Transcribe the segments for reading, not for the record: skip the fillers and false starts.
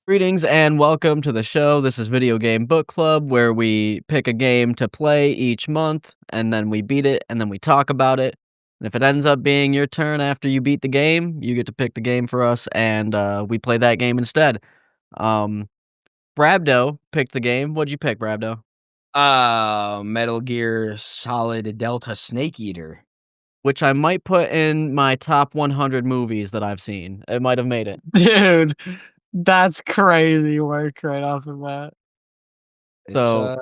Greetings and welcome to the show. This is Video Game Book Club, where we pick a game to play each month, and then we beat it, and then we talk about it. And if it ends up being your turn after you beat the game, you get to pick the game for us, and we play that game instead. Um, Brabdo picked the game. What'd you pick, Brabdo? Metal Gear Solid Delta Snake Eater. Which I might put in my top 100 movies that I've seen. It might have made it. Dude, that's crazy work right off the bat. So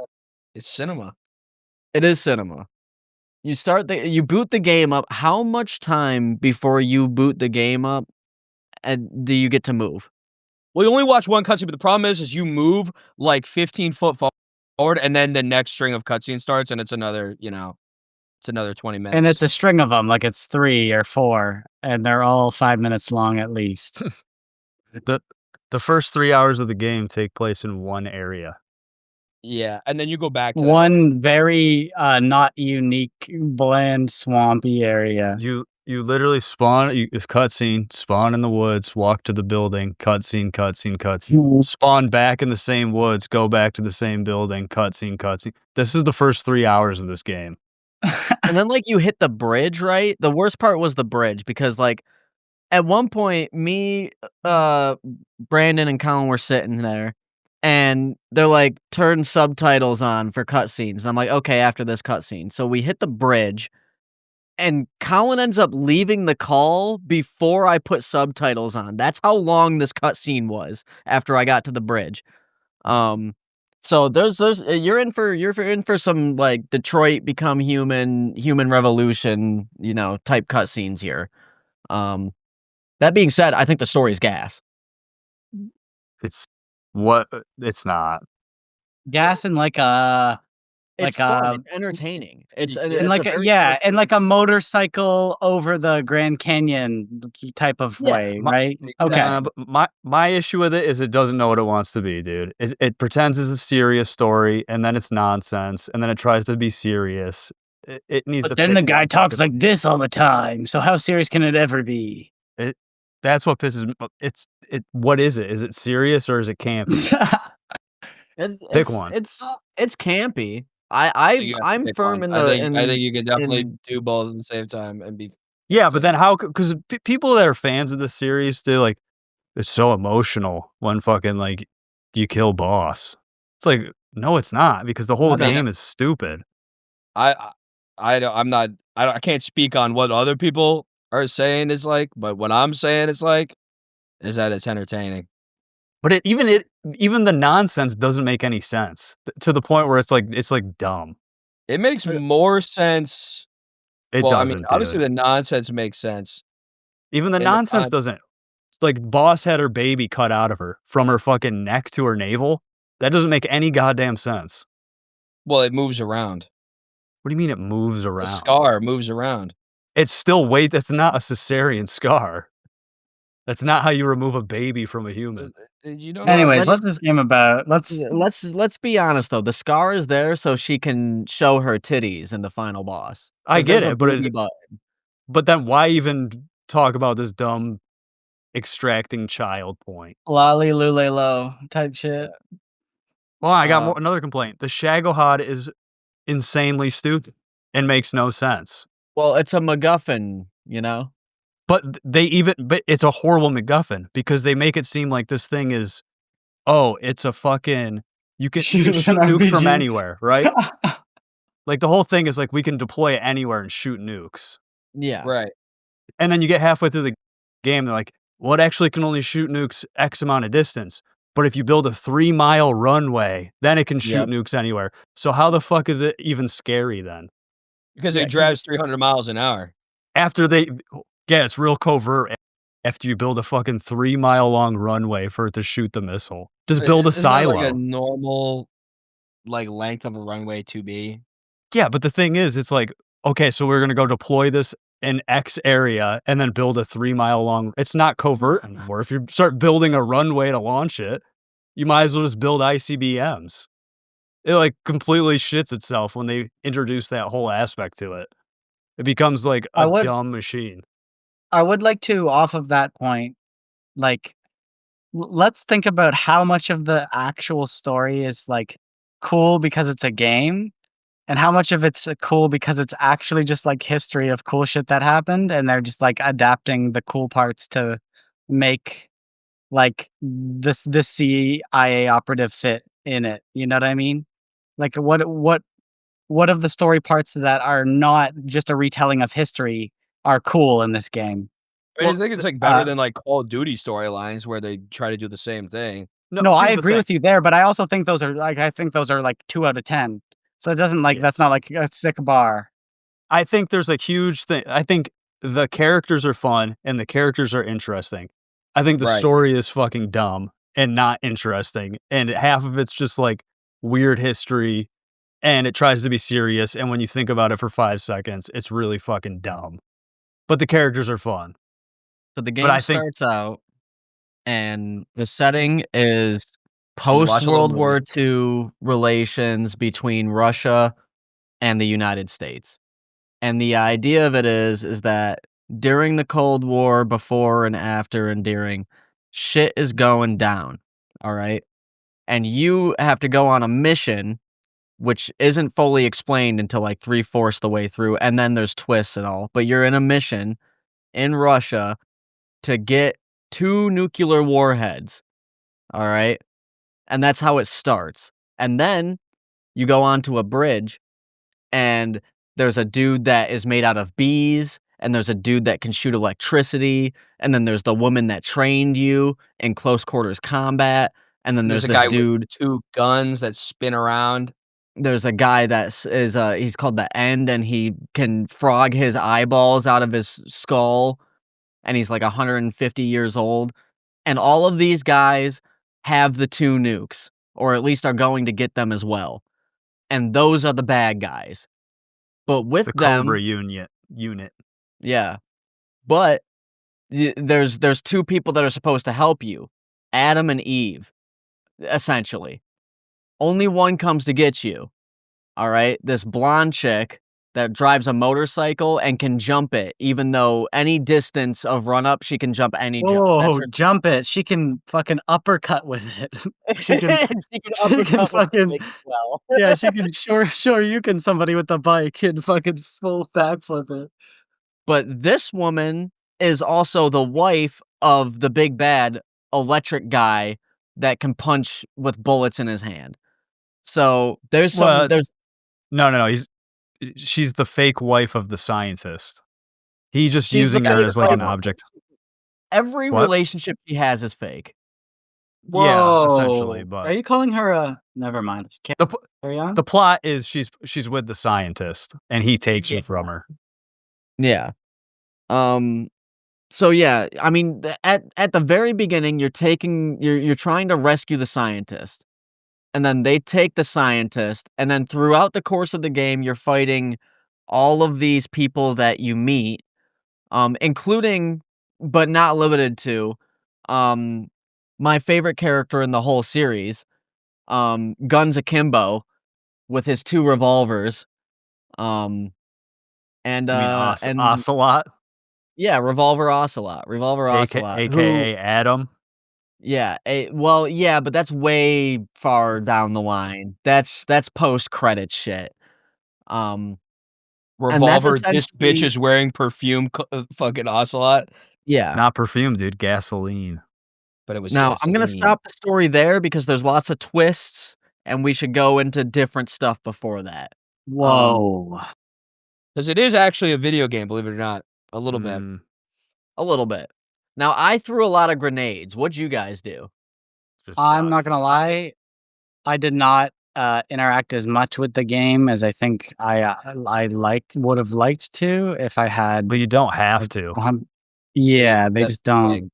It's cinema. it is cinema. You boot the game up. How much time before you boot the game up and do you get to move? Well, you only watch one cutscene, but the problem is you move like 15 foot forward, and then the next string of cutscenes starts, and it's another 20 minutes. And it's a string of them, like it's 3 or 4, and they're all 5 minutes long at least. The first 3 hours of the game take place in one area. Yeah, and then you go back to One very not unique, bland, swampy area. You literally spawn, cutscene, spawn in the woods, walk to the building, cutscene, spawn back in the same woods, go back to the same building, cutscene. This is the first 3 hours of this game. And then, you hit the bridge, right? The worst part was the bridge because, at one point, me, Brandon, and Colin were sitting there, and they're turn subtitles on for cutscenes. And I'm like, okay, after this cutscene. So we hit the bridge, and Colin ends up leaving the call before I put subtitles on. That's how long this cutscene was after I got to the bridge. So there's you're in for some Detroit Become Human Revolution, type cutscenes here. That being said, I think the story's gas. It's not. Gas and It's fun, it's entertaining. It's a motorcycle over the Grand Canyon type of way, right? Okay. But my issue with it is it doesn't know what it wants to be, dude. It pretends it's a serious story, and then it's nonsense, and then it tries to be serious. It needs. But then the guy talks like this all the time. So how serious can it ever be? That's what pisses me. What is it? Is it serious or is it campy? Pick one. It's campy. I'm firm in the. I think you can definitely do both at the same time and be. Yeah, but then how? Because people that are fans of the series, they're it's so emotional when you kill boss. It's no, it's not, because the whole game is stupid. I can't speak on what other people are saying is but what I'm saying is is that it's entertaining. But even the nonsense doesn't make any sense to the point where it's dumb. It makes more sense. It doesn't. Obviously the nonsense makes sense. Even the nonsense doesn't. Boss had her baby cut out of her from her fucking neck to her navel. That doesn't make any goddamn sense. Well, it moves around. What do you mean it moves around? The scar moves around. It's still that's not a cesarean scar. That's not how you remove a baby from a human. Anyways, what's this game about? Let's be honest though. The scar is there so she can show her titties in the final boss. I get it, but then why even talk about this dumb extracting child point? Lolly lule low type shit. Well, I got another complaint. The Shagohod is insanely stupid and makes no sense. Well, it's a MacGuffin, But it's a horrible MacGuffin because they make it seem like this thing is, it's a fucking, you can shoot nukes from anywhere, right? The whole thing is we can deploy it anywhere and shoot nukes. Yeah. Right. And then you get halfway through the game, they're well, it actually can only shoot nukes X amount of distance. But if you build a 3-mile runway, then it can shoot nukes anywhere. So how the fuck is it even scary then? Because it drives 300 miles an hour. It's real covert after you build a fucking 3-mile long runway for it to shoot the missile. Just build a silo. A normal length of a runway to be. Yeah, but the thing is, it's okay, so we're gonna go deploy this in X area and then build a 3-mile long. It's not covert anymore. If you start building a runway to launch it, you might as well just build ICBMs. It completely shits itself when they introduce that whole aspect to it. It becomes a dumb machine. I would like to, off of that point, let's think about how much of the actual story is like cool because it's a game, and how much of it's cool because it's actually just like history of cool shit that happened, and they're just like adapting the cool parts to make like the CIA operative fit in it. You know what I mean? Like what of the story parts that are not just a retelling of history are cool in this game? I mean, Well, I think it's, like, better Uh, than, like, Call of Duty storylines where they try to do the same thing. no, no, I here's the agree thing. with you there, but I also think those are like I think those are like 2 out of 10. So it doesn't like that's Yes. not like a sick bar. I think there's a huge thing. I think the characters are fun and the characters are interesting. I think the Right. story is fucking dumb and not interesting, and half of it's just, like, weird history, and it tries to be serious, and when you think about it for 5 seconds, it's really fucking dumb. But the characters are fun. So the But game I think starts out, and the setting is And you post watch a little World movie. War II relations between Russia and the United States. And the idea of it is that during the Cold War, before and after and during, shit is going down. All right. And you have to go on a mission, which isn't fully explained until like 3/4 the way through. And then there's twists and all. But you're in a mission in Russia to get 2 nuclear warheads. All right. And that's how it starts. And then you go onto a bridge and there's a dude that is made out of bees, and there's a dude that can shoot electricity, and then there's the woman that trained you in close quarters combat, and then There's there's a this guy with dude 2 guns that spin around. there's a guy he's called the End, and he can frog his eyeballs out of his skull, and he's like 150 years old, and all of these guys have the 2 nukes, or at least are going to get them as well, and those are the bad guys. But it's with the them Cobra unit. yeah. But there's 2 people that are supposed to help you, Adam and Eve, essentially. Only one comes to get you, alright? This blonde chick that drives a motorcycle and can jump it, even though any distance of run up, she can jump any jump. That's Oh, her jump it. She can fucking uppercut with it. She can She can she can uppercut with the fucking bike as well. yeah, she can sure you can somebody with the bike and fucking full backflip it. But this woman is also the wife of the big bad electric guy that can punch with bullets in his hand. So, Well, there's no, she's the fake wife of the scientist. He just she's the using her fake as, like, wife an of object. every What? relationship she has is fake. Yeah, essentially, Whoa. Are but you calling her a never mind. the p Carry on? the plot is she's with the scientist, and he takes Yeah. her from her. Yeah. Um, so yeah, I mean, at the very beginning, you're trying to rescue the scientist, and then they take the scientist, and then throughout the course of the game, you're fighting all of these people that you meet, including, but not limited to, um, my favorite character in the whole series, Guns Akimbo, with his 2 revolvers, um, You mean and Ocelot, yeah, Revolver Ocelot, who AKA Adam? yeah, well, yeah, but that's way far down the line. That's post-credits shit, um, and that's Revolver, this bitch essentially is wearing perfume fucking Ocelot, yeah. Not perfume, dude, gasoline. but it was Now, I'm gonna gasoline. stop the story there because there's lots of twists, and we should go into different stuff before that. Whoa. 'Cause it is actually a video game, believe it or not. A little bit. Mm, A little bit. Now, I threw a lot of grenades. What'd you guys do? just I'm watch. not gonna lie, I did not interact as much with the game as I think I would have liked to if I had. But you don't have to. Yeah, they That's just the don't. thing.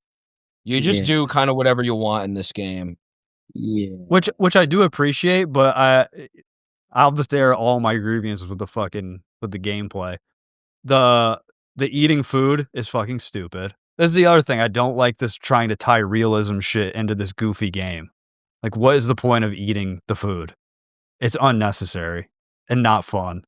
You just Yeah, do kinda whatever you want in this game. yeah. Which I do appreciate, but I'll just air all my grievances with the gameplay. The eating food is fucking stupid. This is the other thing, I don't like this trying to tie realism shit into this goofy game. Like, what is the point of eating the food? It's unnecessary and not fun.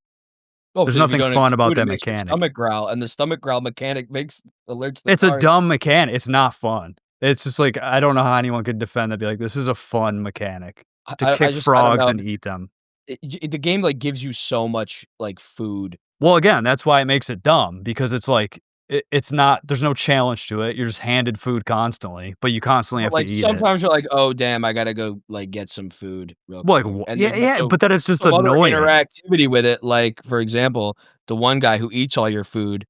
Oh, There's 'cause if you nothing go into fun about food, it that makes your mechanic. stomach growl, and the stomach growl mechanic alerts the It's a card. dumb mechanic, it's not fun. It's just like, I don't know how anyone could defend that, be like, "This is a fun mechanic to I kick just I don't frogs know. and eat them." The game, like, gives you so much, like, food. Well, again, that's why it makes it dumb because it's like, it's not there's no challenge to it, you're just handed food constantly, but you constantly But, have to like, eat it. sometimes you're like, "Oh, damn, I gotta go, like, get some food real Well, like, quick." And yeah, there's yeah, also but then it's just some other annoying. interactivity with it, like, for example, the one guy who eats all your food,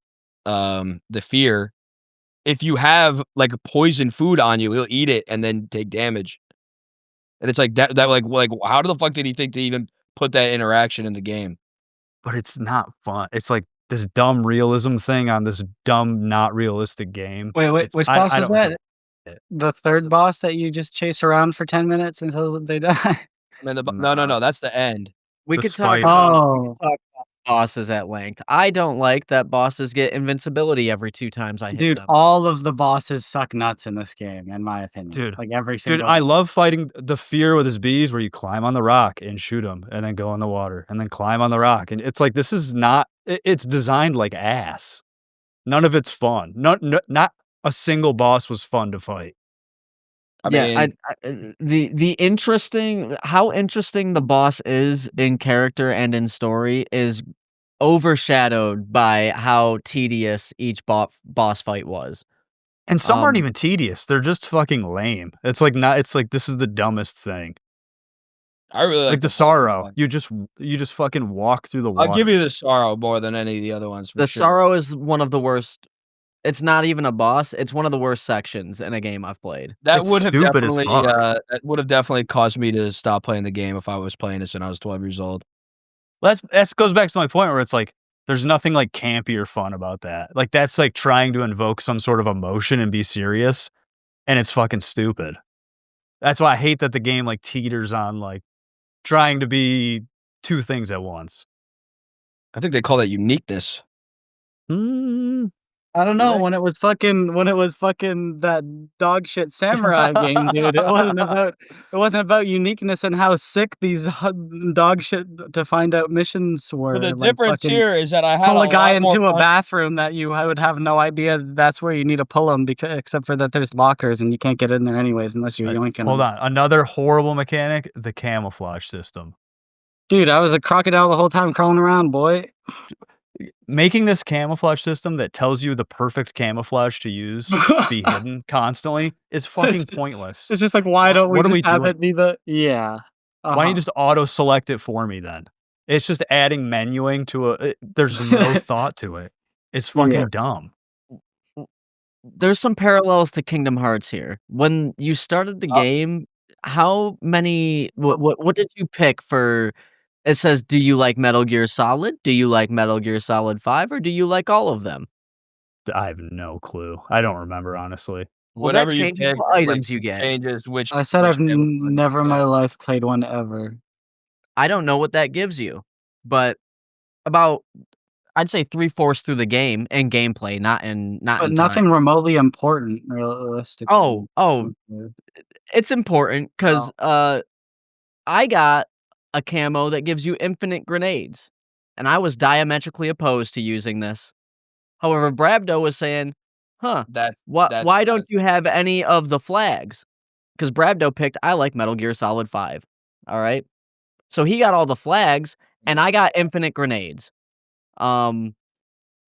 the fear, if you have, like, poison food on you, he'll eat it and then take damage. And it's like that like, how the fuck did he think to even put that interaction in the game? But it's not fun. It's like this dumb realism thing on this dumb, not realistic game. Wait, It's which boss I was don't get that? it. The 3rd boss that you just chase around for 10 minutes until they die? I mean, Nah, no, that's the end. We the could talk spider. about Oh, bosses at length. I don't like that bosses get invincibility every 2 times I hit dude, them. all of the bosses suck nuts in this game, in my opinion. Dude. Like, every Dude, single I love fighting the fear with his bees where you climb on the rock and shoot them, and then go in the water, and then climb on the rock, and it's like, this is not it's designed like ass. None of it's fun. Not a single boss was fun to fight. I Yeah, mean, the interesting how interesting the boss is in character and in story is overshadowed by how tedious each boss fight was. And some aren't Um, even tedious, they're just fucking lame. It's like not it's like, this is the dumbest thing. I really Like like the the poison sorrow, one. you just fucking walk through the I'll give water. you the sorrow more than any of the other ones for the sure. sorrow is one of the worst. It's not even a boss, it's one of the worst sections in a game I've played. That It's would have stupid as definitely, fuck. caused me to stop playing the game if I was playing this when I was 12 years old. That's goes back to my point where it's like, there's nothing, like, campy or fun about that. Like, that's, like, trying to invoke some sort of emotion and be serious, and it's fucking stupid. That's why I hate that the game, like, teeters on, like, trying to be 2 things at once. I think they call that uniqueness. Mm, I don't know, Right. when it was fucking that dog shit samurai game, dude, it wasn't about uniqueness and how sick these dog shit to find out missions were, But the like, difference fucking here is that I had pull a a guy lot more into a fun. bathroom that I would have no idea that's where you need to pull him except for that there's lockers and you can't get in there anyways unless you're yoinking hold him. on, another horrible mechanic, the camouflage system. Dude, I was a crocodile the whole time crawling around, boy. Making this camouflage system that tells you the perfect camouflage to use to be hidden constantly is fucking pointless. It's just like, why don't we What are we just have doing? it be the yeah. Why don't you Uh-huh. just auto select it for me then? It's just adding menuing to there's no thought to it. It's Yeah. fucking dumb. There's some parallels to Kingdom Hearts here. When you started the Uh game, how many what did you pick for it says, "Do you like Metal Gear Solid? Do you like Metal Gear Solid 5, or do you like all of them?" I have no clue. I don't remember, honestly. Well, that Whatever you changes pick, what like, items you get. changes which I said which I've camouflage never in you my get. life played one ever. I don't know what that gives you, but about I'd say 3/4 through the game in gameplay, not But in time. nothing remotely important realistically. Oh, Okay. it's important Oh. because I got a camo that gives you infinite grenades, and I was diametrically opposed to using this. However, Brabdo was saying, "Huh, That's why don't you have any of the flags?" Because Brabdo picked, "I like Metal Gear Solid 5." Alright? So he got all the flags, and I got infinite grenades. Um,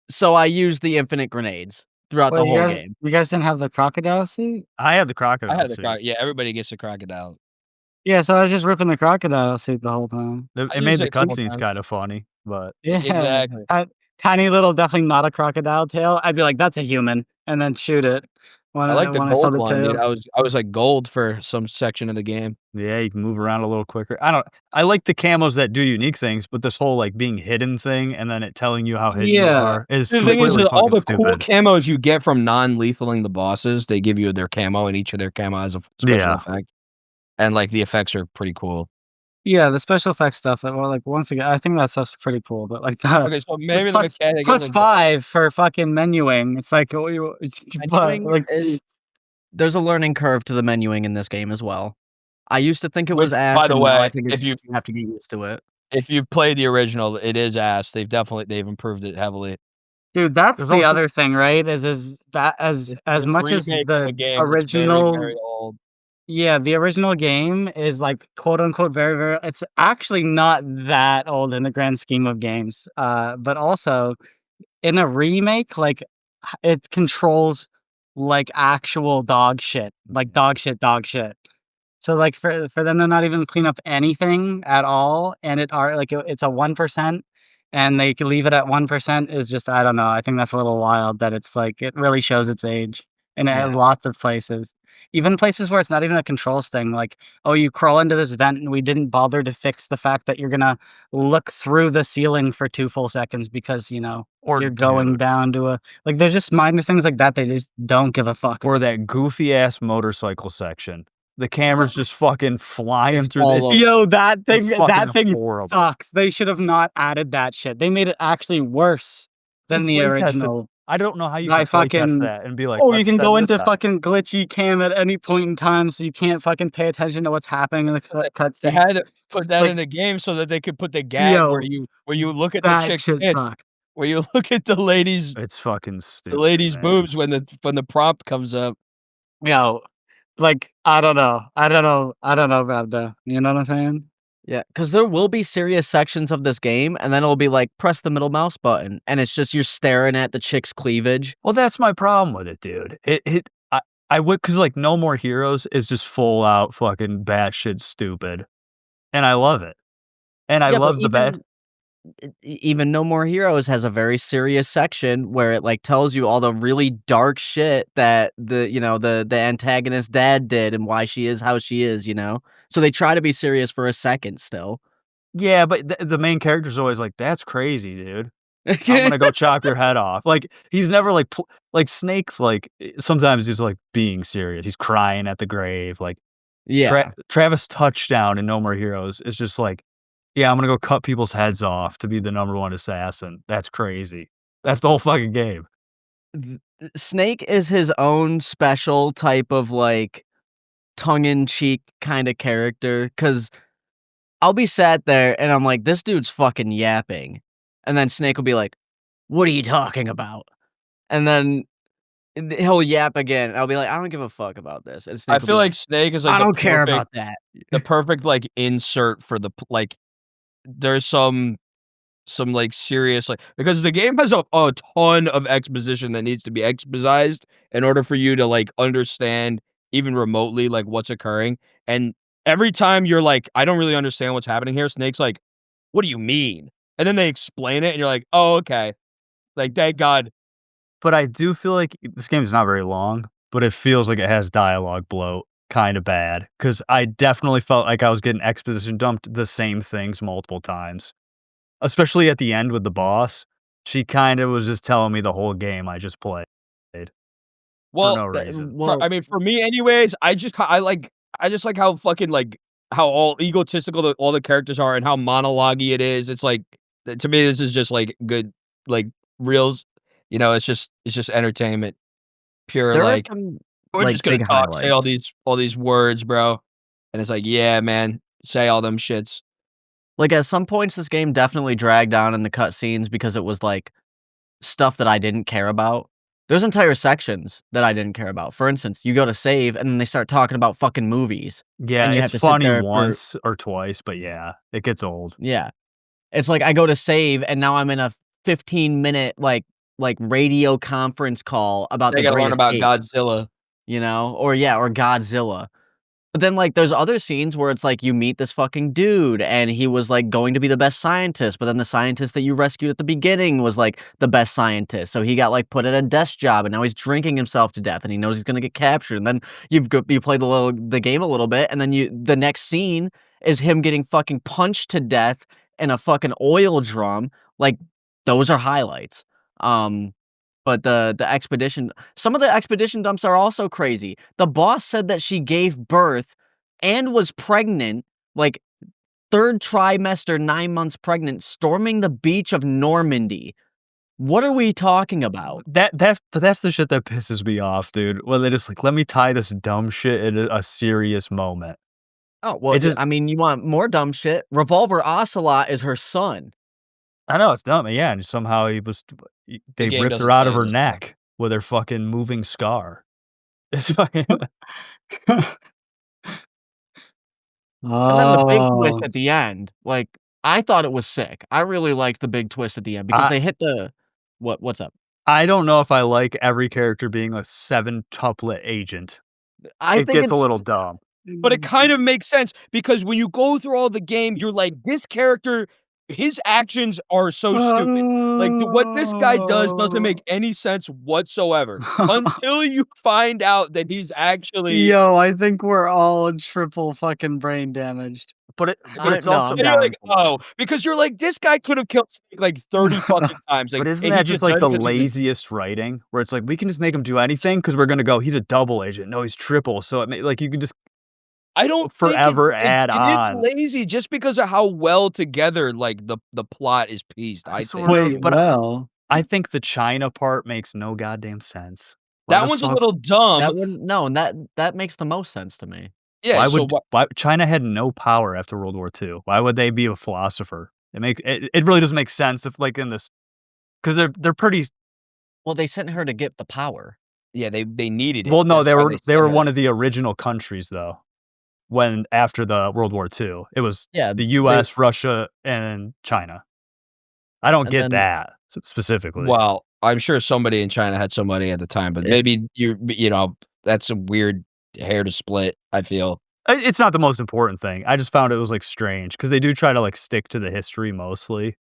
so I used the infinite grenades throughout the Wait, whole game. you guys didn't have the crocodile suit? I had the I crocodile had the suit. yeah, everybody gets a crocodile. Yeah, so I was just ripping the crocodile suit the whole time. It I it use made the it a couple cutscenes times. kinda funny, but Yeah. Exactly. Tiny little, definitely not a crocodile tail. I'd be like, "That's a human," and then shoot it I like the when I saw gold the one, dude. tail. I was, like, gold for some section of the game. yeah, you can move around a little quicker. I like the camos that do unique things, but this whole, like, being hidden thing and then it telling you how hidden you Yeah. are is The thing is completely that all fucking the cool stupid. camos you get from non-lethaling the bosses, they give you their camo, and each of their camo has a special Yeah. effect, and, like, the effects are pretty cool. Yeah, the special effects stuff, well, like, once again, I think that stuff's pretty cool, but, like, the Okay, so just maybe the mechanic plus isn't 5 for fucking menuing. It's like, oh, you but, Menuing like is there's a learning curve to the menuing in this game as well. I used to think it was which, by ass, the and now I way, think it's you have to get used to it. if you've played the original, it is ass. They've improved it heavily. Dude, that's There's the also other thing, right? Is that as This much as remake of a the game that's very, original very old. yeah, the original game is, like, quote, unquote, "very, very" it's actually not that old in the grand scheme of games, but also, in a remake, like, it controls, like, actual dog shit, like, dog shit, dog shit. So, like, for them to not even clean up anything at all, and it's a 1%, and they could leave it at 1% is just I don't know, I think that's a little wild that it's, like, it really shows its age in, Yeah. lots of places. Even places where it's not even a controls thing, like, "Oh, you crawl into this vent, and we didn't bother to fix the fact that you're gonna look through the ceiling for 2 full seconds because, or you're going dude, down to a" like, there's just minor things like that they just don't give a fuck or about. that goofy ass motorcycle section. The camera's just fucking flying It's through the all over. Yo, it's fucking that thing horrible. sucks. They should have not added that shit. They made it actually worse Who than the play tested? original I don't know how you by can play test fucking, that and be like, "Oh, you "Let's can go send this into out." fucking glitchy cam at any point in time, so you can't fucking pay attention to what's happening in the They cutscene." had to put that Like, in the game so that they could put the gag yo, where you look at the that chick's shit tits, sucked. where you look at It's fucking the stupid, lady's man. boobs when the prompt comes up. Yo, like, I don't know. I don't know about that. You know what I'm saying? Yeah, because there will be serious sections of this game, and then it'll be like, press the middle mouse button, and it's just you're staring at the chick's cleavage. Well, that's my problem with it, dude. I would, cause like No More Heroes is just full out fucking batshit stupid, and I love it. And I Yeah, but love the bat even No More Heroes has a very serious section where it, like, tells you all the really dark shit that the antagonist dad did and why she is how she is, you know? So they try to be serious for a second still. Yeah, but the main character's always like, "That's crazy, dude. I'm gonna go chop your head off." Like, he's never like like Snake's like sometimes he's like being serious. He's crying at the grave. Like Yeah. Travis Touchdown in No More Heroes is just like, "Yeah, I'm gonna go cut people's heads off to be the number one assassin." That's crazy. That's the whole fucking game. Th Snake is his own special type of, like, tongue-in-cheek kinda character, 'cause I'll be sat there and I'm like, "This dude's fucking yapping." And then Snake will be like, "What are you talking about?" And then he'll yap again, and I'll be like, "I don't give a fuck about this." And I Snake will be feel like, like Snake is like "I don't care about that." the perfect like insert for like there's like serious like because the game has a ton of exposition that needs to be exposized in order for you to like understand even remotely like what's occurring. And every time you're like, I don't really understand what's happening here, Snake's like, what do you mean? And then they explain it and you're like, oh, okay. Like, thank God. But I do feel like this game is not very long, but it feels like it has dialogue bloat kinda bad. Because I definitely felt like I was getting exposition dumped the same things multiple times. Especially at the end with the boss. She kinda was just telling me the whole game I just played for Well, no reason. I mean, for me anyways, I just like how fucking like how all egotistical all the characters are and how monologue-y it is. It's like to me this is just like good like reels, it's just entertainment. Pure There are like some, we're like, just gonna big talk, say highlights. all these words, bro. And it's like, yeah, man, say all them shits. Like, at some points, this game definitely dragged down in the cutscenes because it was, like, stuff that I didn't care about. There's entire sections that I didn't care about. For instance, you go to save, and then they start talking about fucking movies, Yeah, and you have it's to sit funny there for once or twice, but yeah, it gets old. yeah. It's like I go to save, and now I'm in a 15-minute, like, radio conference call about They the gotta learn greatest about hits, Godzilla. you know? Or, yeah, or Godzilla. But then, like, there's other scenes where it's like you meet this fucking dude, and he was, like, going to be the best scientist, but then the scientist that you rescued at the beginning was, like, the best scientist, so he got, like, put at a desk job, and now he's drinking himself to death, and he knows he's gonna get captured, and then you play the game a little bit, and then the next scene is him getting fucking punched to death in a fucking oil drum, like, those are highlights. Um, but the expedition some of the expedition dumps are also crazy. The boss said that she gave birth and was pregnant, like, 3rd trimester, 9 months pregnant, storming the beach of Normandy. What are we talking about? That's the shit that pisses me off, dude. When they just like, "Let me tie this dumb shit in a serious moment." Oh, well, It just I mean, you want more dumb shit? Revolver Ocelot is her son. I know it's dumb, yeah, and somehow they game ripped her doesn't out tell of you her this. neck with her fucking moving scar. It's fucking And then the big twist Oh. at the end, like, I thought it was sick. I really liked the big twist at the end because I they hit the what's up? I don't know if I like every character being a 7-tuplet agent. I It think gets a it's little dumb. But it kind of makes sense because when you go through all the game, you're like, this character, his actions are so stupid. Like what this guy does doesn't make any sense whatsoever until you find out that he's actually. Yo, I think we're all triple fucking brain damaged. But I it's no, also I'm And you're down like, for it. oh, because you're like, this guy could have killed Snake like 30 fucking times. Like, but isn't and he that just just like does the it because he's laziest writing? Where it's like, we can just make him do anything because we're gonna go, he's a double agent. No, he's triple. So it like you can just I don't think forever add it is on. lazy just because of how well together like the plot is pieced, I think. Sort of, Wait, but well. I think the China part makes no goddamn sense. Why That the one's a fuck? little dumb. That wouldn't no, and that makes the most sense to me. Yeah, so what Why China had no power after World War II? Why would they be a philosopher? It really doesn't make sense if like in this because they're pretty Well, they sent her to get the power. yeah, they needed it. well. No, That's why they sent were her. one of the original countries though. When after the World War II, it was Yeah, the they U.S., Russia, and China. I don't and get then that specifically. Well, I'm sure somebody in China had somebody at the time, but it maybe you know, that's a weird hair to split, I feel. It's not the most important thing. I just found it was like strange because they do try to like stick to the history mostly.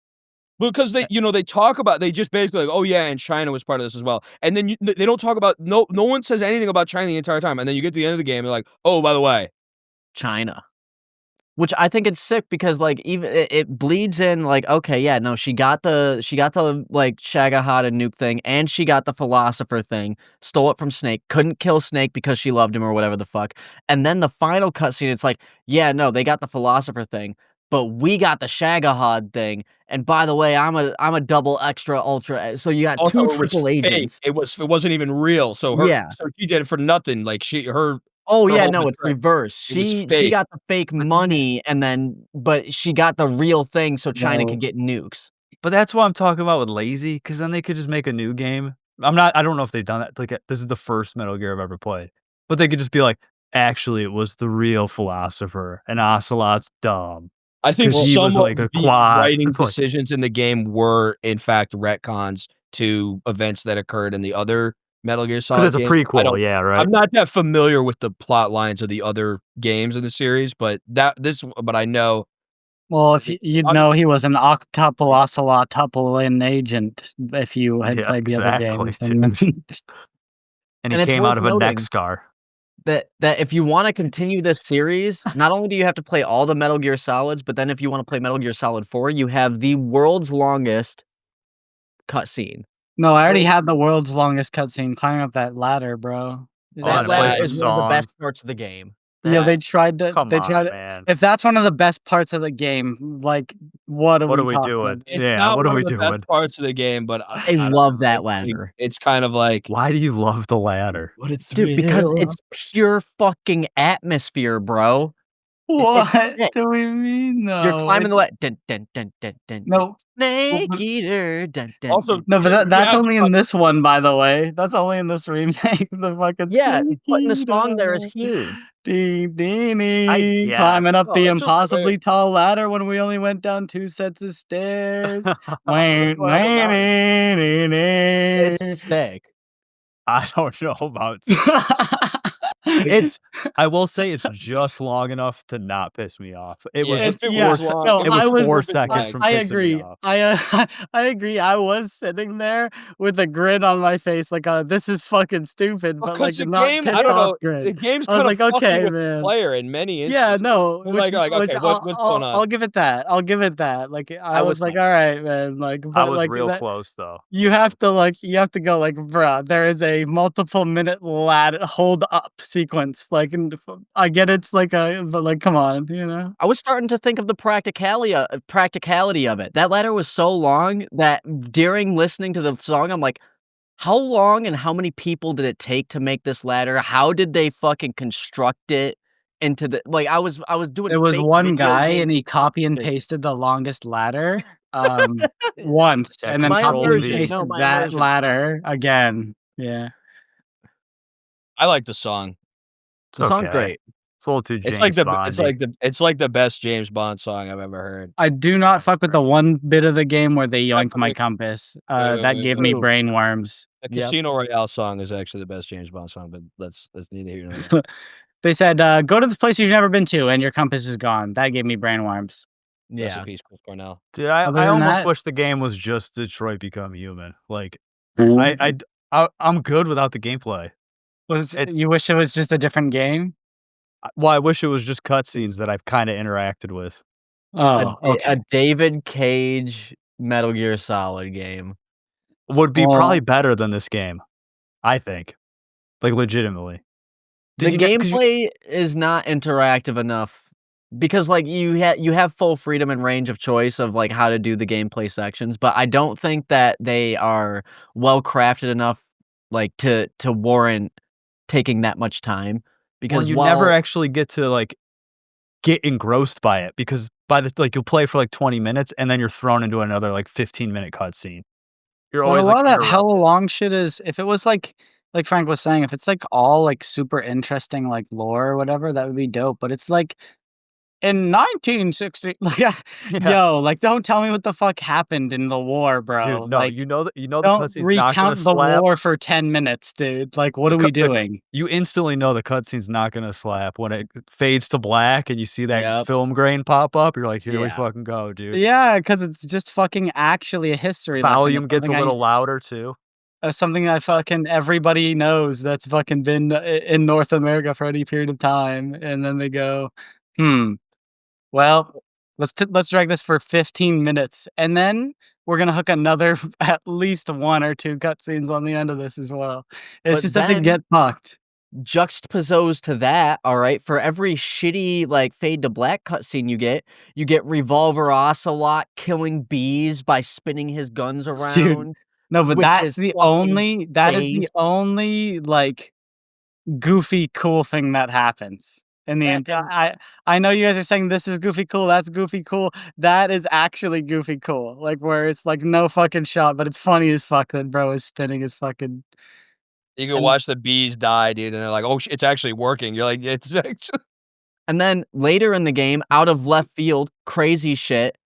Because they, they talk about they just basically like, oh yeah, and China was part of this as well, and then they don't talk about no one says anything about China the entire time, and then you get to the end of the game, they're like, oh by the way, China. Which I think it's sick because, like, even it bleeds in, like, okay, yeah, no, she got the, like, Shagahada nuke thing, and she got the philosopher thing, stole it from Snake, couldn't kill Snake because she loved him or whatever the fuck, and then the final cutscene, it's like, yeah, no, they got the philosopher thing, but we got the Shagahad thing, and by the way, I'm a double extra ultra, so you got also 2 it was triple fake, agents. it wasn't even real, so Yeah. she did it for nothing, like Oh, her yeah, whole no, it's betrayal, reverse. it was She fake. got the fake money and then but she got the real thing so China No. could get nukes. But that's what I'm talking about with lazy, because then they could just make a new game. I don't know if they've done that. Like, this is the first Metal Gear I've ever played. But they could just be like, actually, it was the real philosopher, and Ocelot's dumb. I think 'Cause he was some like of a the quad. writing It's like decisions in the game were, in fact, retcons to events that occurred in the other Metal Gear 'cause Solid it's a games. prequel, yeah, right? I'm not that familiar with the plot lines of the other games in the series, but I know Well, if the you'd I'm know he was an octuple ocelot tuple agent if you had Yeah, played the other exactly, games. And And he And it's came out worth of a neck noting scar. that if you wanna continue this series, not only do you have to play all the Metal Gear Solids, but then if you wanna play Metal Gear Solid 4, you have the world's longest cutscene. no, I already World had the world's longest cutscene climbing up that ladder, bro. Oh, and That it That's plays ladder the is one of the song. best parts of the game. yeah, that Come they tried on, to man. if that's one of the best parts of the game, like, what are What are we we talking doing? about? it's Yeah, not what are one we of the best doing? parts of the game, but I I don't love know, that ladder. it's kind of like, Why do you love the ladder? what a Dude, because thrill. it's pure fucking atmosphere, bro. It's What sick. do we mean, You're though? climbing the ladder. Dun, dun, dun, dun, dun, dun. No. Well, Snake but eater. Dun, dun, Also, dun. no, but you that's have to only in this one, by the way. That's only in this remake. The fucking Yeah, putting the song there is Sneaky huge. Dee I Deenie guess. climbing up Oh, the it's okay. impossibly tall ladder when we only went down 2 sets of stairs. Let's climb a mountain. It's sick. I don't know about Like, it's I will say it's just long enough to not piss me off. It was Yeah, It if it yeah, was long, no, it it was I was 4 would seconds lag. from I pissing me agree. off. I agree. I was sitting there with a grin on my face like, "This is fucking stupid," but, like, Because the not game, I pissed don't off know, the grin. game's I was kind of like, fucking "Okay, with the man." player in many Yeah, instances. no, They're which like, which okay, what's going on? I'll give it that. I'll give it that. Like, I I was was like, not. "Alright, man," like, I but, was like, real that close though. you have to go like, "Bruh, there is a multiple minute hold up sequence." Like, and I get it's like a but, like, come on, you know? I was starting to think of the practicality of it. That ladder was so long that during listening to the song, I'm like, how long and how many people did it take to make this ladder? How did they fucking construct it into the like, I was doing There was fake one video guy game and he copy and construction. pasted the longest ladder once, Yeah, and then My Control probably immersion, V. chased no, my that immersion. ladder again. Yeah. I like the song. It's The song's okay. great. It's a little too It's like James the it's Bondy. like the it's like the best James Bond song I've ever heard. I do not fuck with the one bit of the game where they yoinked my Fuck compass. with- That gave me Ooh. brain worms. The Yep. Casino Royale song is actually the best James Bond song, but that's neither here nor there. They said, "Go to this place you've never been to, and your compass is gone." That gave me brain worms. Rest Yeah. in peace, Chris Cornell. Dude, Other I than almost that, wish the game was just Detroit Become Human. Like, Mhm. I'm good without the gameplay. You wish it was just a different game? Well, I wish it was just cutscenes that I've kinda interacted with. Oh, okay. A David Cage Metal Gear Solid game. Would be probably Well, better than this game, I think. Like, legitimately. The Did you get 'cause you gameplay is not interactive enough because, like, you have full freedom and range of choice of, like, how to do the gameplay sections, but I don't think that they are well crafted enough, like, to warrant taking that much time well, because you never while actually get to, like, get engrossed by it because by the like, you'll play for, like, 20 minutes, and then you're thrown into another, like, 15-minute cutscene. You're a always, like, lot of that hella interrupted. long shit is if it was like Frank was saying, if it's, like, all, like, super interesting, like, lore or whatever, that would be dope, but it's like, in 1960 like, Yeah. yo, like, don't tell me what the fuck happened in the war, Dude, bro. no, Like, you know the don't cutscene's not gonna recount the slap. war for 10 minutes, dude. Like, what The are cu we the doing? You instantly know the cutscene's not gonna slap when it fades to black and you see that Yep, film grain pop up, you're like, "Here we yeah. fucking go, dude." Yeah, because it's just fucking actually a history lesson. Volume gets a little louder too. Something I fucking everybody knows that's fucking been in North America for any period of time, and then they go, "Hmm, well, let's drag this for 15 minutes, and then we're gonna hook another at least 1 or 2 cutscenes on the end of this as well." It's But just that they then get fucked. juxtaposed to that, all right, for every shitty, like, fade to black cutscene you get Revolver Ocelot killing bees by spinning his guns Dude, around, no, but which is fucking that is the based. only, like, goofy cool thing that happens in the entire. And I know you guys are saying this is goofy cool, that's goofy cool. That is actually goofy cool. Like where it's like no fucking shot, but it's funny as fuck that bro is spinning his fucking. You can and watch the bees die, dude, and they're like, "Oh, it's actually working." You're like, "It's actually." And then later in the game, out of left field, crazy shit,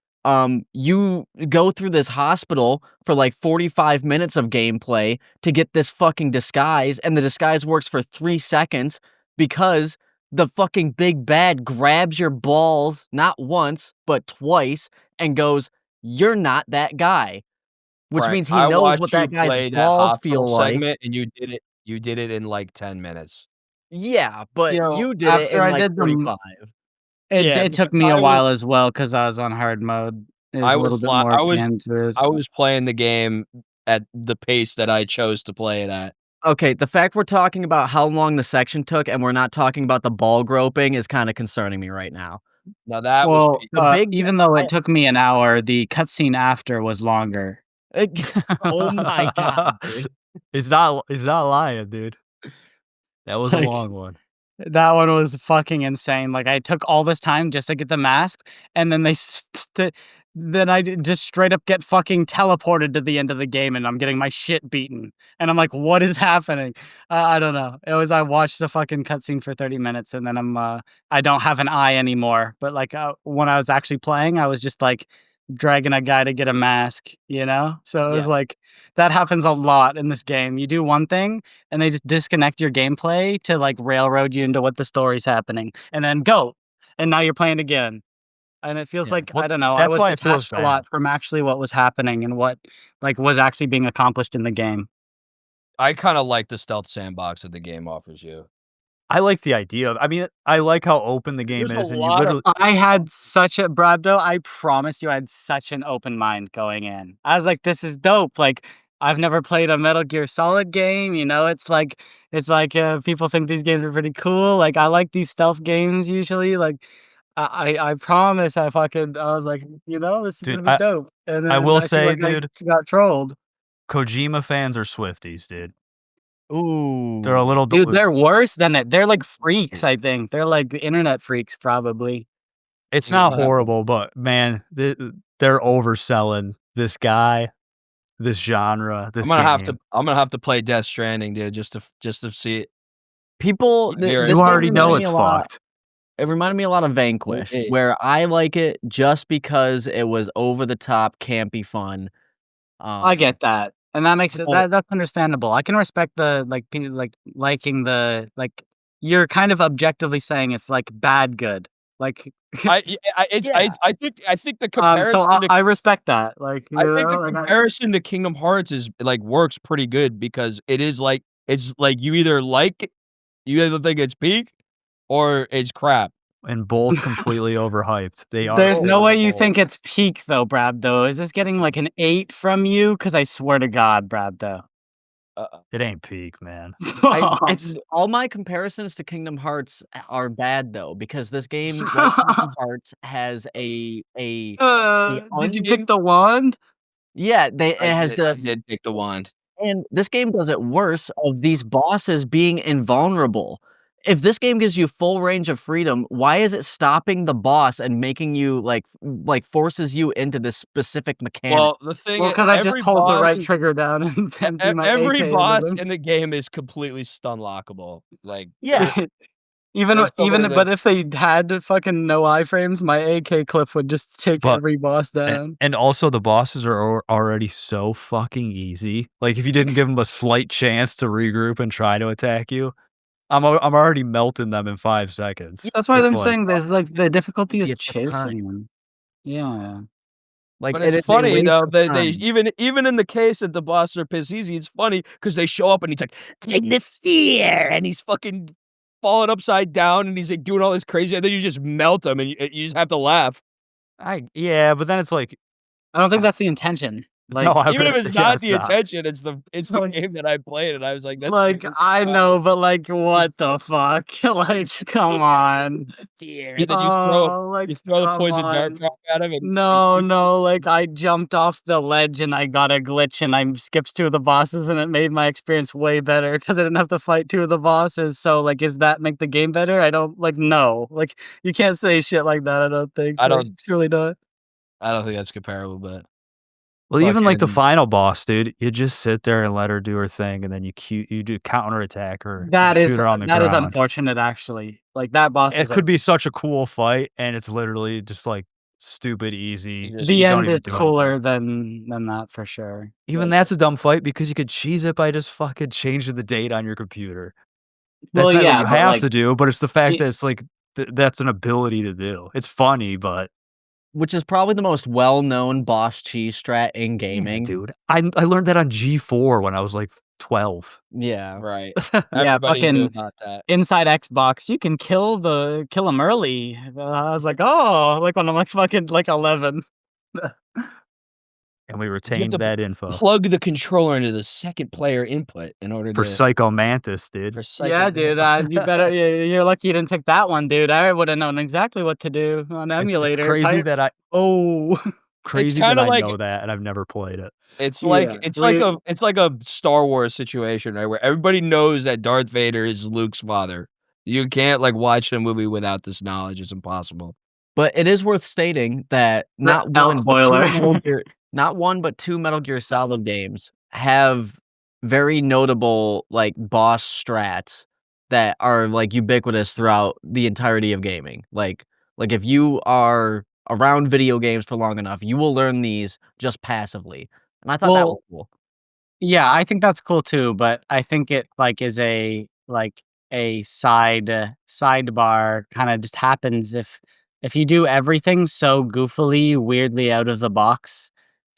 you go through this hospital for like 45 minutes of gameplay to get this fucking disguise, and the disguise works for 3 seconds because the fucking big bad grabs your balls not once, but twice and goes, "You're not that guy," which Frank, means he I knows what watched you that guy's play that balls hospital feel like. segment, and you did it in, like, 10 minutes. Yeah, but Yo, you did it after in I like did 45. it Yeah, it because took me a while as well because I was on hard mode. It was a little bit more I ganzers. was playing the game at the pace that I chose to play it at. Okay, the fact we're talking about how long the section took and we're not talking about the ball groping is kinda concerning me right now. Now that was Well, peak. The big ba even though it I took me an hour, the cutscene after was longer. Oh my god, dude. He's not lying, dude. That was a Like long one. that one was fucking insane, like, I took all this time just to get the mask, and then then just straight up get fucking teleported to the end of the game, and I'm getting my shit beaten, and I'm like, "What is happening?" I don't know. It was I watched the fucking cutscene for 30 minutes, and then I don't have an eye anymore, but, like, when I was actually playing, I was just, like, dragging a guy to get a mask, you know? So it was Yeah, like that happens a lot in this game. You do one thing, and they just disconnect your gameplay to like railroad you into what the story's happening and then go. And now you're playing again. And it feels Yeah, like, well, I don't know, I that's was why it feels detached a bad. lot from actually what was happening and what like was actually being accomplished in the game. I kinda like the stealth sandbox that the game offers you. I like the idea of I mean, I like how open the game There's a is, and you lot of literally I had such a Brabdo, I promise you I had such an open mind going in. I was like, this is dope. Like I've never played a Metal Gear Solid game, you know, it's like people think these games are pretty cool. Like I like these stealth games usually. Like I promise I was like, you know, this is dude, gonna be dope. And I then will I feel say, like I dude, got trolled. Kojima fans are Swifties, dude. They're a ooh. little Dude, delulu they're worse than it. They're like freaks, I think. They're like the internet freaks, probably. It's You not don't have to- horrible, but man, they're overselling this guy, this genre, this game. I'm gonna have to play Death Stranding, dude, just to see it. People, Here it this You game already know reminded me it's a lot. fucked. It reminded me a lot of Vanquish, It- where I like it just because it was over the top, campy fun. I get that, and that makes it Well- that's understandable. I can respect the liking the you're kind of objectively saying it's like bad good. Like I Yeah. I think the comparison so to I respect that. Like you I think the know, like, comparison to Kingdom Hearts is like works pretty good because it's like you either think it's peak or it's crap. And both completely overhyped. They are. there's no Oh, way you no. think it's peak though, Brad. Though is this getting like an 8 from you? Because I swear to God, Brad. Though It ain't peak, man. It's all my comparisons to Kingdom Hearts are bad though, because this game, like Kingdom Hearts, has a did you pick the wand? yeah, it has I the did pick the wand. and this game does it worse of these bosses being invulnerable. If this game gives you full range of freedom, why is it stopping the boss and making you like forces you into this specific mechanic? Well, the thing Well, is, because I just every hold the right boss trigger down and do my every AK into boss them. in the game is completely stun lockable. Like Yeah. There's somebody But that- if they had fucking no iframes, my AK clip would just take But- every boss down. And also the bosses are already so fucking easy. Like if you didn't give them a slight chance to regroup and try to attack you, I'm already melting them in 5 seconds. That's why It's I'm like- saying there's like the difficulty is It's the time. chasing them. Yeah. Like But it it's is a funny waste though of that they time. even in the case that the bosses are piss easy, it's funny because they show up and he's like, "Take the fear," and he's fucking falling upside down and he's like doing all this crazy, and then you just melt him and you just have to laugh. Yeah, but then it's like I don't think that's the intention. Like, no, I Even if bet- it's yeah, not it's the not. intention, it's the Like- game that I played, and I was like, "That's like I know, but like, what the fuck? Like, come on. fear," and then you throw like, the come poison dart on. back at him. And No, like I jumped off the ledge and I got a glitch and I skipped 2 of the bosses and it made my experience way better because I didn't have to fight 2 of the bosses. So like, is that make the game better? I don't like no. Like you can't say shit like that. I don't think. I Like, don't- surely not. I don't think that's comparable, but Well, even like the fucking- final boss, dude, you just sit there and let her do her thing, and then you do counter attack her. That and is shoot her on the that is ground. unfortunate actually. Like that boss It is could be such a cool fight, and it's literally just like stupid easy. You just- the you don't end even is do cooler than that for sure. Even that's a dumb fight because you could cheese it by just fucking changing the date on your computer. Well, That's not yeah, what you but, have like, to do, but it's the fact it- that it's like that's an ability to do. It's funny, but Which is probably the most well-known boss cheese strat in yeah, gaming. dude, I learned that on G4 when I was like 12. Yeah. right. Yeah, Everybody knew fucking about that. inside Xbox, you can kill him early. I was like, oh, like when I'm like fucking like 11. And we retained to that info Plug the controller into the second player input in order for to Psycho Mantis, dude. for Psycho Yeah, Man. dude. You better. You're lucky you didn't pick that one, dude. I would have known exactly what to do on emulator. It's crazy that I Oh, kinda like- know that, and I've never played it. It's Yeah. like it's We- like a Star Wars situation, right? Where everybody knows that Darth Vader is Luke's father. You can't like watch a movie without this knowledge. It's impossible. But it is worth stating that not No, one, but spoiler. not 1 but 2 Metal Gear Solid games have very notable like boss strats that are like ubiquitous throughout the entirety of gaming. Like if you are around video games for long enough, you will learn these just passively. And I thought that was Well, cool. yeah, I think that's cool too. But I think it like is a sidebar kind of just happens if you do everything so goofily, weirdly out of the box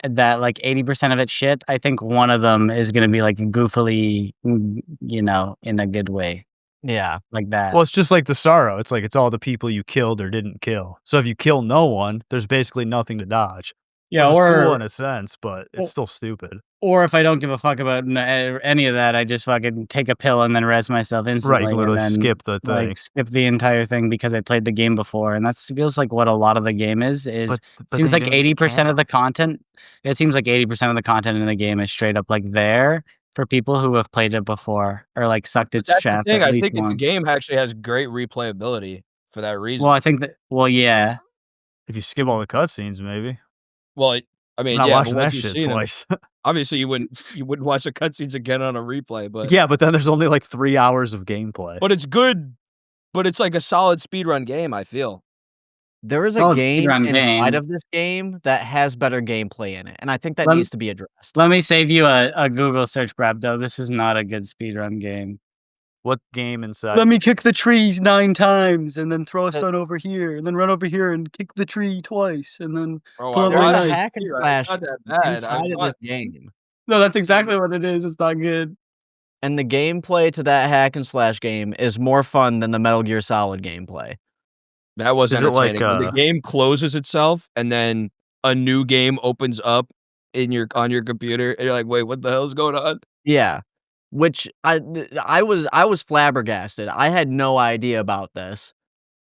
that like 80% of it's shit. I think one of them is gonna be like goofily, in a good way Yeah. like that. Well, it's just like the sorrow. It's like it's all the people you killed or didn't kill. So if you kill no one, there's basically nothing to dodge. yeah, Which is or cool in a sense, but Well- it's still stupid. Or if I don't give a fuck about any of that, I just fucking take a pill and then res myself instantly. Right, literally and then, skip the thing. like skip the entire thing because I played the game before, and that feels like what a lot of the game is. Seems like 80% of the content. It seems like 80% of the content in the game is straight up like there for people who have played it before or like sucked its That's the shaft thing. at I least think the once. game actually has great replayability for that reason. Well, I think that. Well, yeah, If you skip all the cutscenes, maybe. Well, I I'm mean, not yeah, but watching once that you've shit seen 'em, twice. obviously you wouldn't watch the cutscenes again on a replay, but Yeah, but then there's only, like, 3 hours of gameplay. it's good, but it's like a solid speedrun game, I feel. There is a Solid game speedrun inside game. of this game that has better gameplay in it, and I think that Lem needs to be addressed. Let me save you a Google search, Brabdo. This is not a good speedrun game. What game inside? Let me kick the trees 9 times, and then throw a The stone over here, and then run over here and kick the tree twice, and then Oh, pull I out There my is a watched knife. the hack and speedrun, it's slash not that bad, I inside of thought this game, No, that's exactly what it is. It's not good. and the gameplay to that hack and slash game is more fun than the Metal Gear Solid gameplay. that was Is it like, entertaining. When the game closes itself and then a new game opens up on your computer, and you're like, "Wait, what the hell is going on?" Yeah, which I was flabbergasted. I had no idea about this.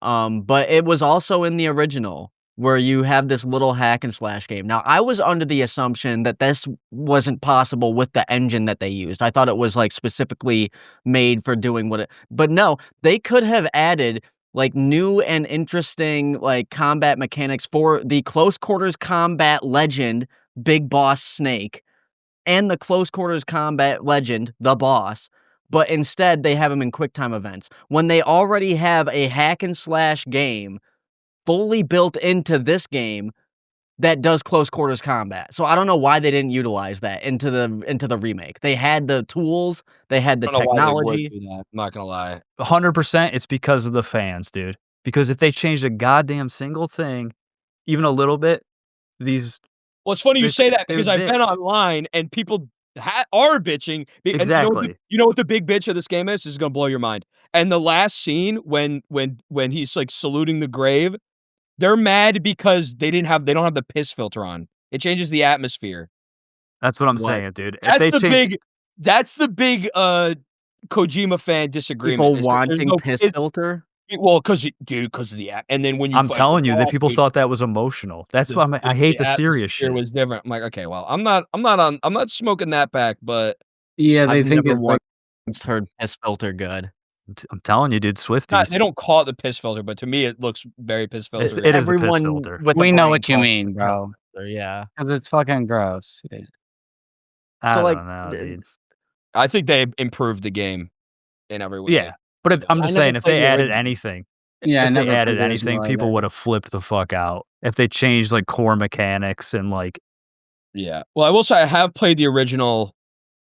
But it was also in the original where you have this little hack and slash game. Now, I was under the assumption that this wasn't possible with the engine that they used. I thought it was like specifically made for doing what it, but no, they could have added like new and interesting like combat mechanics for the close quarters combat legend Big Boss Snake and the close quarters combat legend, the boss, but instead they have them in quick time events. When they already have a hack and slash game fully built into this game that does close quarters combat. So I don't know why they didn't utilize that into the remake. They had the tools, they had the I don't know why they would technology. do that, I'm not gonna lie. 100%, it's because of the fans, dude. Because if they changed a goddamn single thing, even a little bit, these Well, it's funny you they say that they because would I've been bitch. online and people are bitching, and Exactly. you know what the big bitch of this game is? This is gonna blow your mind. And the last scene when he's, like, saluting the grave, they're mad because they don't have the piss filter on. It changes the atmosphere. That's what I'm What? saying, dude. If That's they the change big that's the big, Kojima fan disagreement People is that there's wanting no piss piss. filter. Well, 'cause of the at and then when you I'm fight the telling you that boss, people thought that was emotional. That's why I hate the the serious atmosphere shit. was different. I'm like, "Okay, well, I'm not smoking that back," but Yeah, I've they think never it's like once heard piss filter good. I'm telling you, dude, not they Swifties. don't call it the piss filter, but to me, it looks very piss It filtery. is the piss Everyone filter. with a we know brain what you calls mean, it piss bro. filter, yeah. 'Cause it's fucking gross. Yeah. So I like, don't know, dude. I think they improved the game in every way. Yeah, but if I'm I just never saying, if played they the added original. anything Yeah, I if they never added played the original anything, people either. would have flipped the fuck out. If they changed, like, core mechanics and, like Yeah. Well, I will say I have played the original,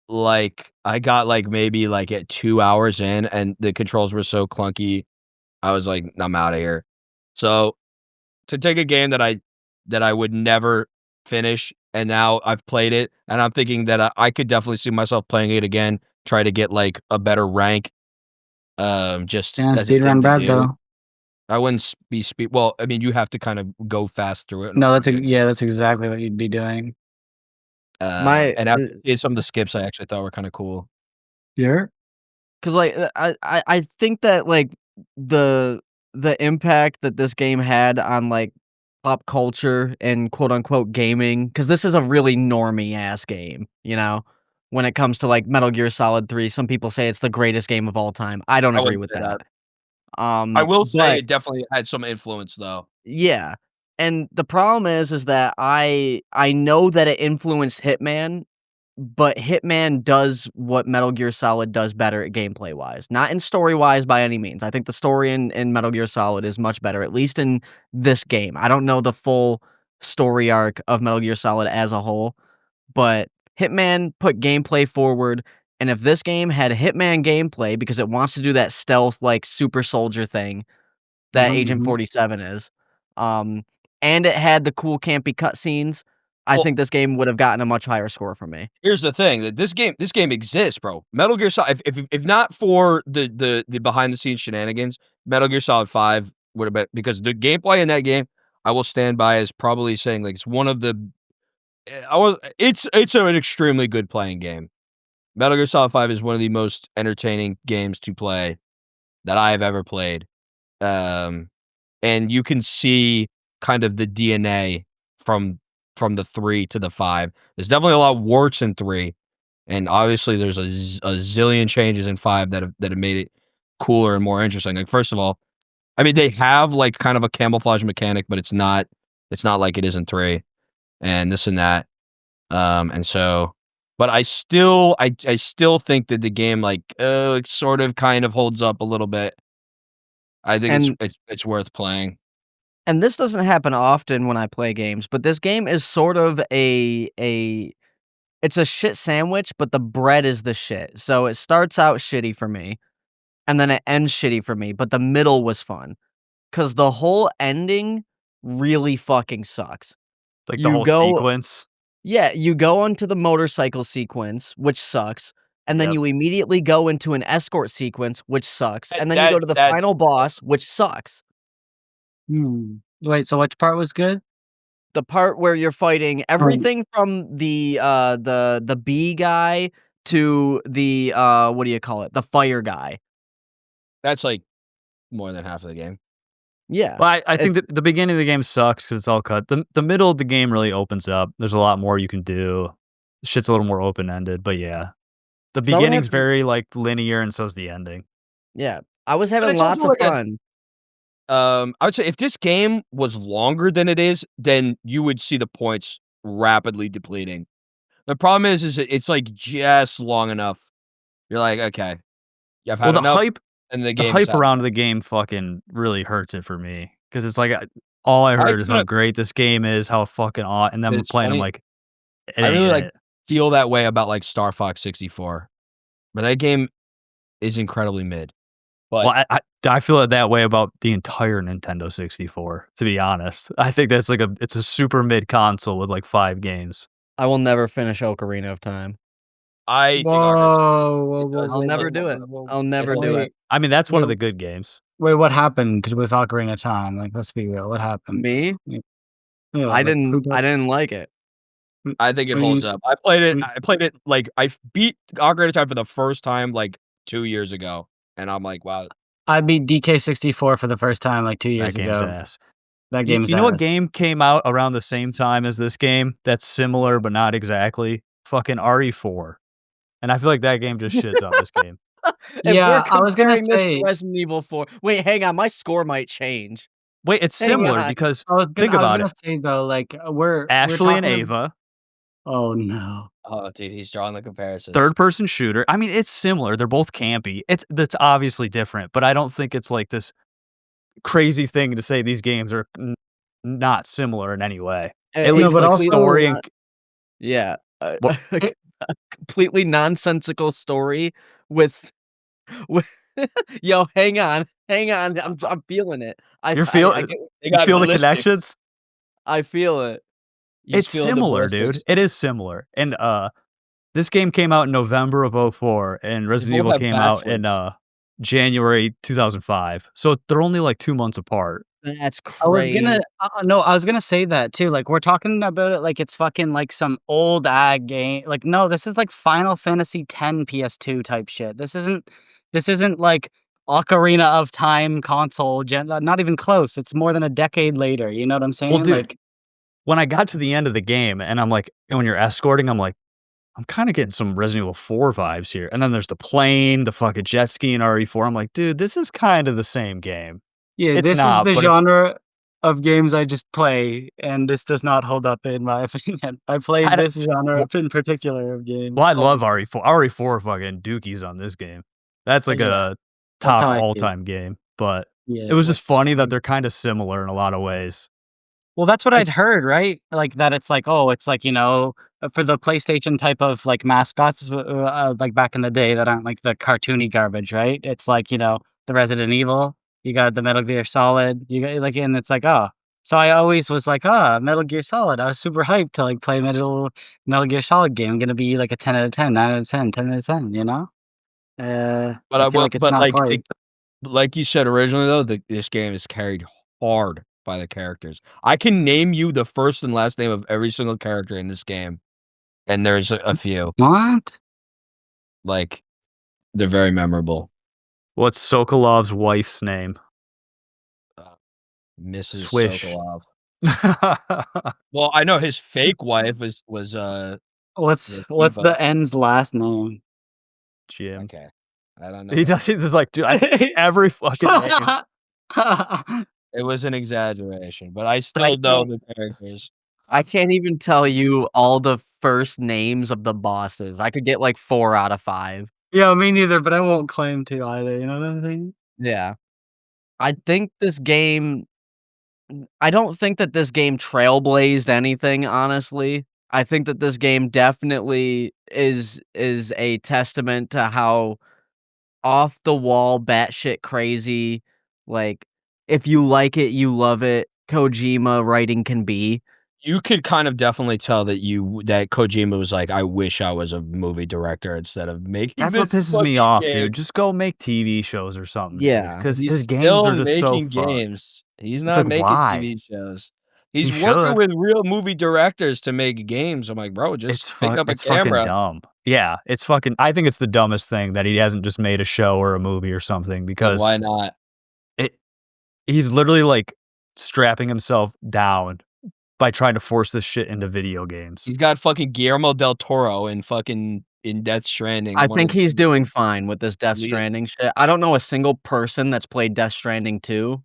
like, I got, like, maybe, like, at 2 hours in, and the controls were so clunky, I was like, "I'm outta here." So, to take a game that I would never finish, and now I've played it, and I'm thinking that I could definitely see myself playing it again, try to get, like, a better rank, just Yeah, as a thing speedrun to Brad do. though. I wouldn't be well, I mean, you have to kind of go fast through it in No, order that's to get yeah, that's exactly what you'd be doing. My and after some of the skips I actually thought were kinda cool. Sure. 'Cause, like, I think that, like, the the impact that this game had on, like, pop culture and quote, unquote, "gaming" 'cause this is a really normie-ass game, you know? When it comes to, like, Metal Gear Solid 3, some people say it's the greatest game of all time. I don't I agree wouldn't with say that. that. I will say But it definitely had some influence, though. yeah, and the problem is that I know that it influenced Hitman, but Hitman does what Metal Gear Solid does better at gameplay-wise. Not in story-wise by any means. I think the story in Metal Gear Solid is much better, at least in this game. I don't know the full story arc of Metal Gear Solid as a whole, but Hitman put gameplay forward, and if this game had Hitman gameplay because it wants to do that stealth, like, super soldier thing that Mhm, Agent mhm. 47 is, um, and it had the cool campy cutscenes, I Well, think this game would have gotten a much higher score from me. here's the thing, that this game exists, bro. Metal Gear Solid if not for the behind the scenes shenanigans, Metal Gear Solid 5 would have been because the gameplay in that game, I will stand by as probably saying, like, it's one of the it's an extremely good playing game. Metal Gear Solid 5 is one of the most entertaining games to play that I have ever played. Um, and you can see kind of the DNA from the 3 to the 5. There's definitely a lot of warts in 3, and obviously there's a zillion changes in 5 that have made it cooler and more interesting. Like, first of all, I mean, they have, like, kind of a camouflage mechanic, but it's not It's not like it is in 3 and this and that. And so but I still think that the game, like, it sort of kind of holds up a little bit. I think And it's worth playing. and this doesn't happen often when I play games, but this game is sort of a it's a shit sandwich, but the bread is the shit. So it starts out shitty for me, and then it ends shitty for me, but the middle was fun. 'Cause the whole ending really fucking sucks. Like the You whole go sequence. Yeah, you go onto the motorcycle sequence, which sucks, and then Yep. you immediately go into an escort sequence, which sucks, That and then you go that to the that final boss, which sucks. Wait, so which part was good? The part where you're fighting Um, everything from the bee guy to the, what do you call it? The fire guy. that's, like, more than half of the game. Yeah. But I It's think that the beginning of the game sucks because it's all cut. The middle of the game really opens up. There's a lot more you can do. Shit's a little more open ended, but yeah. The so I would beginning's have to very, like, linear and so's the ending. Yeah. I was But having it's also lots of like a fun. I would say if this game was longer than it is, then you would see the points rapidly depleting. The problem is it's, like, just long enough. You're like, "Okay, yeah, I've Well, had enough," and the the game is hype out. around the game fucking really hurts it for me because it's like, all I I heard is how kinda great this game is, how fucking aw and then we're It's playing, I'm funny, like, it I really, ain't like, it. feel that way about, like, Star Fox 64, but that game is incredibly mid. Well, But I feel it that way about the entire Nintendo 64, to be honest. I think that's like it's a super mid console with, like, 5 games. I will never finish Ocarina of Time. I think Ocarina of Time Whoa, whoa, whoa, because I'll whoa, never whoa, it whoa, do it. whoa, whoa. I'll it never holds do up. it. I mean, that's one of Wait, the good games. wait, what happened? 'Cause with Ocarina of Time, like, let's be real, what happened? Me? Like, yeah, like, who I does didn't like it. I think it what do holds you up. what do I played it, like, beat Ocarina of Time for the first time, like, 2 years ago, and I'm like, "Wow." I beat DK64 for the first time, like, 2 That years game's ago. ass. That game is You know what ass. game came out around the same time as this game that's similar, but not exactly? Fucking RE4, and I feel like that game just shits on this game. If we're Yeah, I was gonna comparing this to say Resident Evil 4 wait, hang on, my score might change. Wait, it's Hang similar on. because think I was about gonna it. say though, like, we're Ashley and talking Ava, oh, no. Oh, dude, he's drawing the comparisons. third person shooter. I mean, it's similar. They're both campy. That's obviously different, but I don't think it's like this crazy thing to say these games are not similar in any way. At It's No, least but like completely story also and not yeah, what it a completely nonsensical story with with yo, hang on, I'm feeling it. you're I feel get They you got feel the ballistic. connections? I feel it. You It's feeling the similar, dude. ballistics? It is similar. And this game came out in November of '04 and They Resident both Evil have came out in backflips. January 2005. So they're only like 2 months apart. That's I was gonna crazy. no, I was gonna say that too, like, we're talking about it like it's fucking, like, some old game, like, no, this is, like, Final Fantasy X PS2 type shit. This isn't, like, Ocarina of Time console not even close, it's more than a decade later, you know what I'm Well, saying? dude, Like, when I got to the end of the game and I'm like and when you're escorting, I'm like, I'm kinda getting some Resident Evil 4 vibes here. And then there's the plane, the fucking jet ski in RE4. I'm like, dude, this is kind of the same game. yeah, It's this is not, the but it's genre of games I just play, and this does not hold up in my opinion. I played I don't this genre well in particular of games. well, I love RE4. RE4 fucking dookies on this game. That's like Yeah, a that's top how I feel. all-time game, but Yeah, it was like just funny that they're kinda similar in a lot of ways. well, that's what I'd It's heard, right? Like, that it's like, oh, it's like, for the PlayStation type of, like, mascots, like, back in the day that aren't, like, the cartoony garbage, right? It's like, the Resident Evil, you got the Metal Gear Solid, you got, like and it's like, oh. So I always was like, "Ah, Metal Gear Solid." I was super hyped to, like, play Metal Gear Solid game, gonna be, like, a 10 out of 10, 9 out of 10, 10 out of 10, you know? But I I feel will like it's but, not quite. like you said originally, though, this game is carried hard by the characters. I can name you the first and last name of every single character in this game, and there's a few. What? Like, they're very memorable. what's Sokolov's wife's name? Uh, Mrs. Swish. Sokolov. Well, I know his fake wife was What's Eva. the N's last name? Jim. Okay. I don't know He that. does he's just like, dude, I every fucking name. It was an exaggeration, but I still know the characters. I can't even tell you all the first names of the bosses. I could get, like, 4 out of 5. Yeah, me neither, but I won't claim to either, you know what I'm saying? Yeah. I think this game I don't think that this game trailblazed anything, honestly. I think that this game definitely is a testament to how off the wall, batshit crazy, like, if you like it, you love it, Kojima writing can be. You could kind of definitely tell that Kojima was like, "I wish I was a movie director instead of making That's what this pisses me fucking off, game." dude. Just go make TV shows or something, dude. Yeah. Because He's his games still are just so making fun. games. He's It's not like, making why? TV shows. He He's working should. with real movie directors to make games. I'm like, "Bro, just pick up a It's fucking camera." dumb. Yeah, it's fucking I think it's the dumbest thing that he hasn't just made a show or a movie or something Like, because why not? it he's literally, like, strapping himself down by trying to force this shit into video games. He's got fucking Guillermo del Toro in Death Stranding I 1 think and he's 2. doing fine with this Death Lead Stranding shit. I don't know a single person that's played Death Stranding 2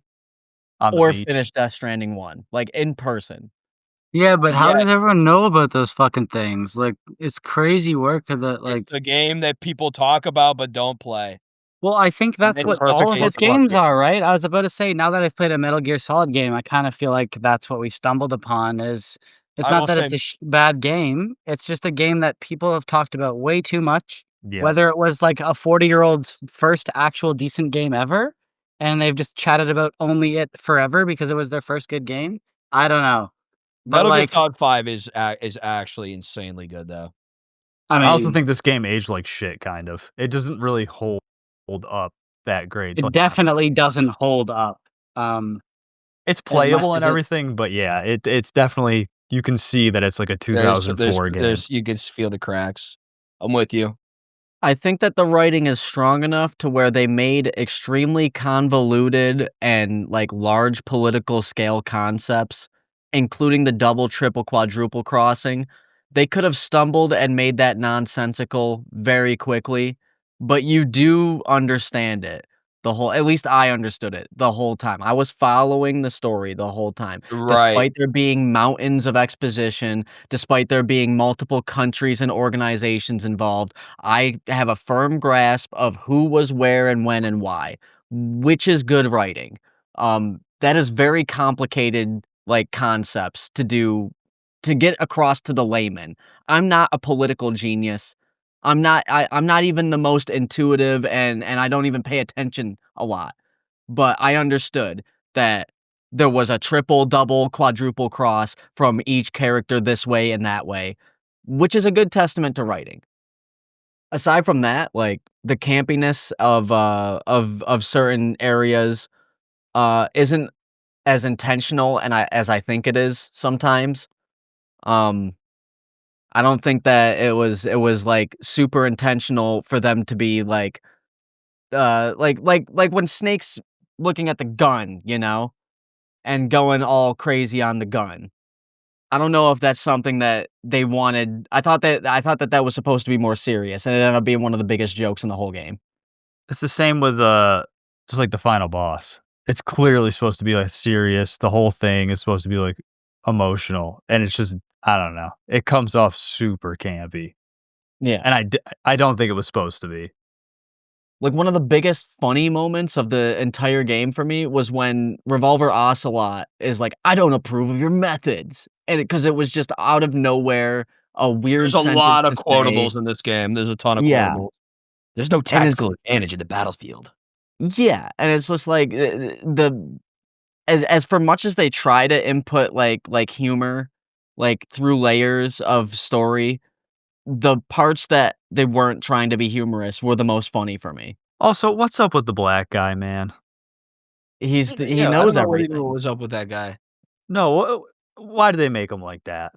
On the or beach. finished Death Stranding 1, like, in person. Yeah, but how Yeah. does everyone know about those fucking things? Like, it's crazy work that, like It's a game that people talk about but don't play. well, I think And that's it's what perfect all of his work of art. games are, right? I was about to say, now that I've played a Metal Gear Solid game, I kinda feel like that's what we stumbled upon is it's I not will that say it's a bad game, it's just a game that people have talked about way too much, Yeah. whether it was, like, a 40-year-old's first actual decent game ever, and they've just chatted about only it forever because it was their first good game. I don't know. But, Metal Gear like, Solid 5 is actually insanely good, though. I I also mean, think this game aged like shit, kind of. It doesn't really hold up that great. it Like, definitely doesn't hold up, it's as much playable and as it everything, but yeah, it's definitely you can see that it's like a There's 2004 game. you can feel the cracks. I'm with you. I think that the writing is strong enough to where they made extremely convoluted and, like, large political scale concepts, including the double, triple, quadruple crossing. They could have stumbled and made that nonsensical very quickly, but you do understand it at least I understood it the whole time. I was following the story the whole time, Right. despite there being mountains of exposition, despite there being multiple countries and organizations involved. I have a firm grasp of who was where and when and why, which is good writing. That is very complicated, like, concepts to get across to the layman. I'm not a political genius. I'm not even the most intuitive and I don't even pay attention a lot. But I understood that there was a triple, double, quadruple cross from each character this way and that way, which is a good testament to writing. Aside from that, like, the campiness of certain areas, isn't as intentional as I think it is sometimes. Um, I don't think that it was, like, super intentional for them to be, like when Snake's looking at the gun, you know, and going all crazy on the gun. I don't know if that's something that they wanted. I thought that was supposed to be more serious, and it ended up being one of the biggest jokes in the whole game. It's the same with just like the final boss. It's clearly supposed to be like serious. The whole thing is supposed to be like emotional, and it's just I don't know. It comes off super campy, Yeah. and I don't think it was supposed to be. Like, one of the biggest funny moments of the entire game for me was when Revolver Ocelot is like, "I don't approve of your methods," and because it was just out of nowhere, a weird There's a sentence lot of to say. quotables in this game. There's a ton of Yeah, quotables. There's no and it's tactical advantage in the battlefield. yeah, and it's just like, the as for much as they try to input, like, humor, like, through layers of story, the parts that they weren't trying to be humorous were the most funny for me. Also, what's up with the black guy, man? He Yeah, I don't knows know what even everything, was up with that guy. No, why do they make him like that?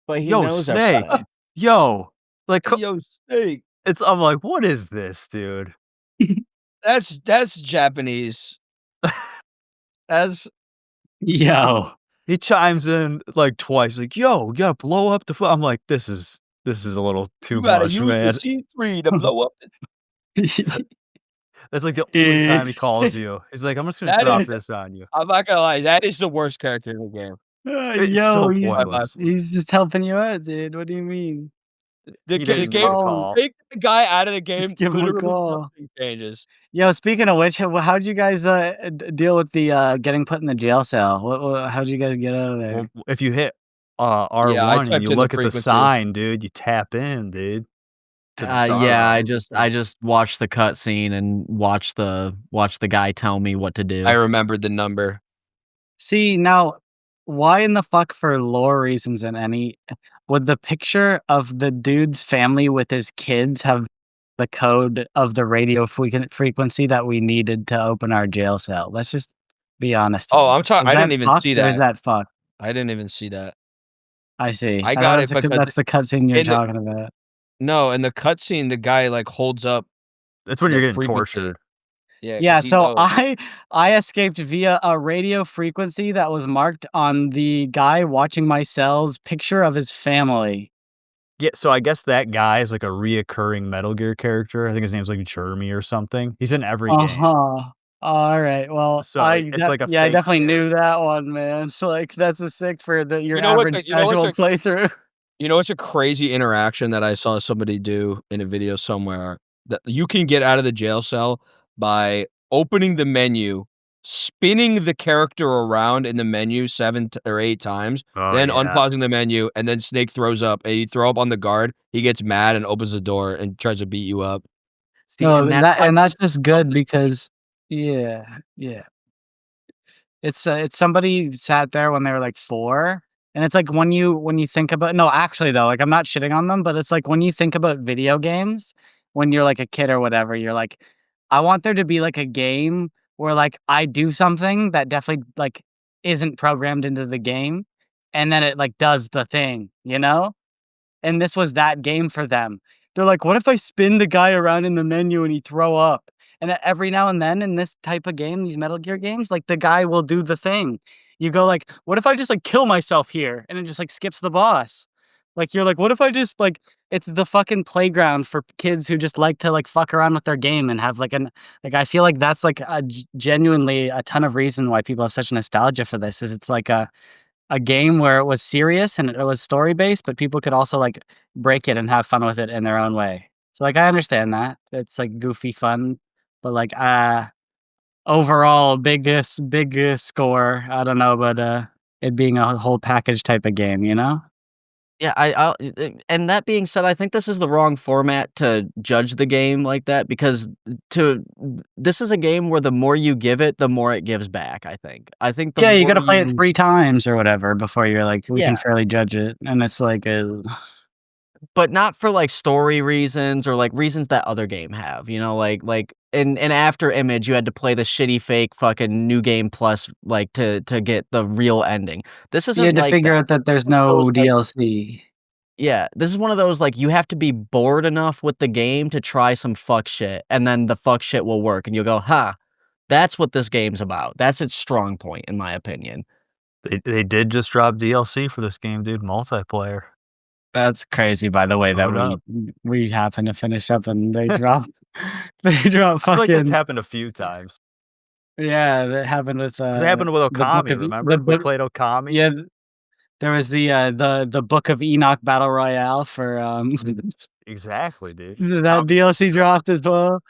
but he Yo, knows Snake. everything. Yo, like Hey, yo, Snake. I'm like, what is this, dude? That's Japanese. That's yo. He chimes in like twice, like, "Yo, you gotta blow up the." I'm like, this is a little too you gotta much, use the man. C3 to blow up the That's like the only time he calls you. He's like, "I'm just gonna That drop is this on you." I'm not gonna lie, that is the worst character in the game. It's Yo, so he's By far. pointless. he's just helping you out, dude. What do you mean? The He ga the doesn't Just need game a call him. call. take the guy out of the game, Just give him a literally call. nothing changes. Yo, speaking of which, how'd you guys deal with the getting put in the jail cell? How'd you guys get out of there? Well, if you hit, Yeah, I R1 and typed you in the look at the frequency. sign, dude, you tap in, dude, to the Yeah, Sarlacc. I just watched the cutscene and watched the guy tell me what to I do. remembered the number. See, now, why in the fuck, for lore reasons and would the picture of the dude's family with his kids have the code of the radio frequency that we needed to open our jail cell? Let's just be honest Oh, here. I Is didn't that even see fucked or is that. that fucked? I didn't even see that. I see. I I got thought it because that's the cutscene you're in the talking about. no, in the cutscene, the guy, like, holds up That's when the you're getting frequency. tortured. Yeah, Yeah, 'cause he so knows. I escaped via a radio frequency that was marked on the guy watching my cell's picture of his family. Yeah, so I guess that guy is like a reoccurring Metal Gear character. I think his name's like Jeremy or something. He's in every game. Uh-huh. Alright, well, So it's like a yeah, I fake definitely series. knew that one, man. So, like, that's a sick for your You know what average you know what's casual a playthrough. you know what's a crazy interaction that I saw somebody do in a video somewhere? That you can get out of the jail cell by opening the menu, spinning the character around in the menu 7 or 8 times, Oh, then yeah. unpausing the menu, and then Snake throws up, and you throw up on the guard, he gets mad and opens the door and tries to beat you up. See, No, and that's why that's just good because yeah, yeah. It's somebody sat there when they were, like, 4, and it's like when you think about no, actually, though, like, I'm not shitting on them, but it's like when you think about video games, when you're, like, a kid or whatever, you're like, "I want there to be, like, a game where, like, I do something that definitely, like, isn't programmed into the game, and then it, like, does the thing," you know? And this was that game for them. They're like, "What if I spin the guy around in the menu and he throw up?" And every now and then in this type of game, these Metal Gear games, like, the guy will do the thing. You go like, "What if I just, like, kill myself here?" And it just, like, skips the boss. Like, you're like, "What if I just, like" it's the fucking playground for kids who just like to, like, fuck around with their game and have, I feel like that's, like, a genuinely a ton of reason why people have such nostalgia for this, is it's like a game where it was serious and it was story based, but people could also like break it and have fun with it in their own way. So like I understand that. It's like goofy fun, but like overall biggest score, I don't know, but it being a whole package type of game, you know? yeah, and that being said, I think this is the wrong format to judge the game like that because this is a game where the more you give it, the more it gives back, I think. I think the Yeah, you more gotta play it you 3 times or whatever before you're like, we Yeah, can fairly judge it. And it's like but not for, like, story reasons or, like, reasons that other game have, you know? Like, in After Image, you had to play the shitty fake fucking New Game Plus, like, to get the real ending. This you isn't had to like figure that. out that there's One of those, no like DLC. Yeah, this is one of those, like, you have to be bored enough with the game to try some fuck shit, and then the fuck shit will work, and you'll go, "Ha, that's what this game's about." That's its strong point, in my opinion. They did just drop DLC for this game, dude, multiplayer. That's crazy, by the way, that Load up. we happen to finish up and they drop they drop I feel like that's fucking happened a few times. yeah, that happened with, 'Cause it happened with the Book Okami, of the remember? We book played Okami. yeah, there was the Book of Enoch Battle Royale for, Exactly, dude. that DLC dropped as well.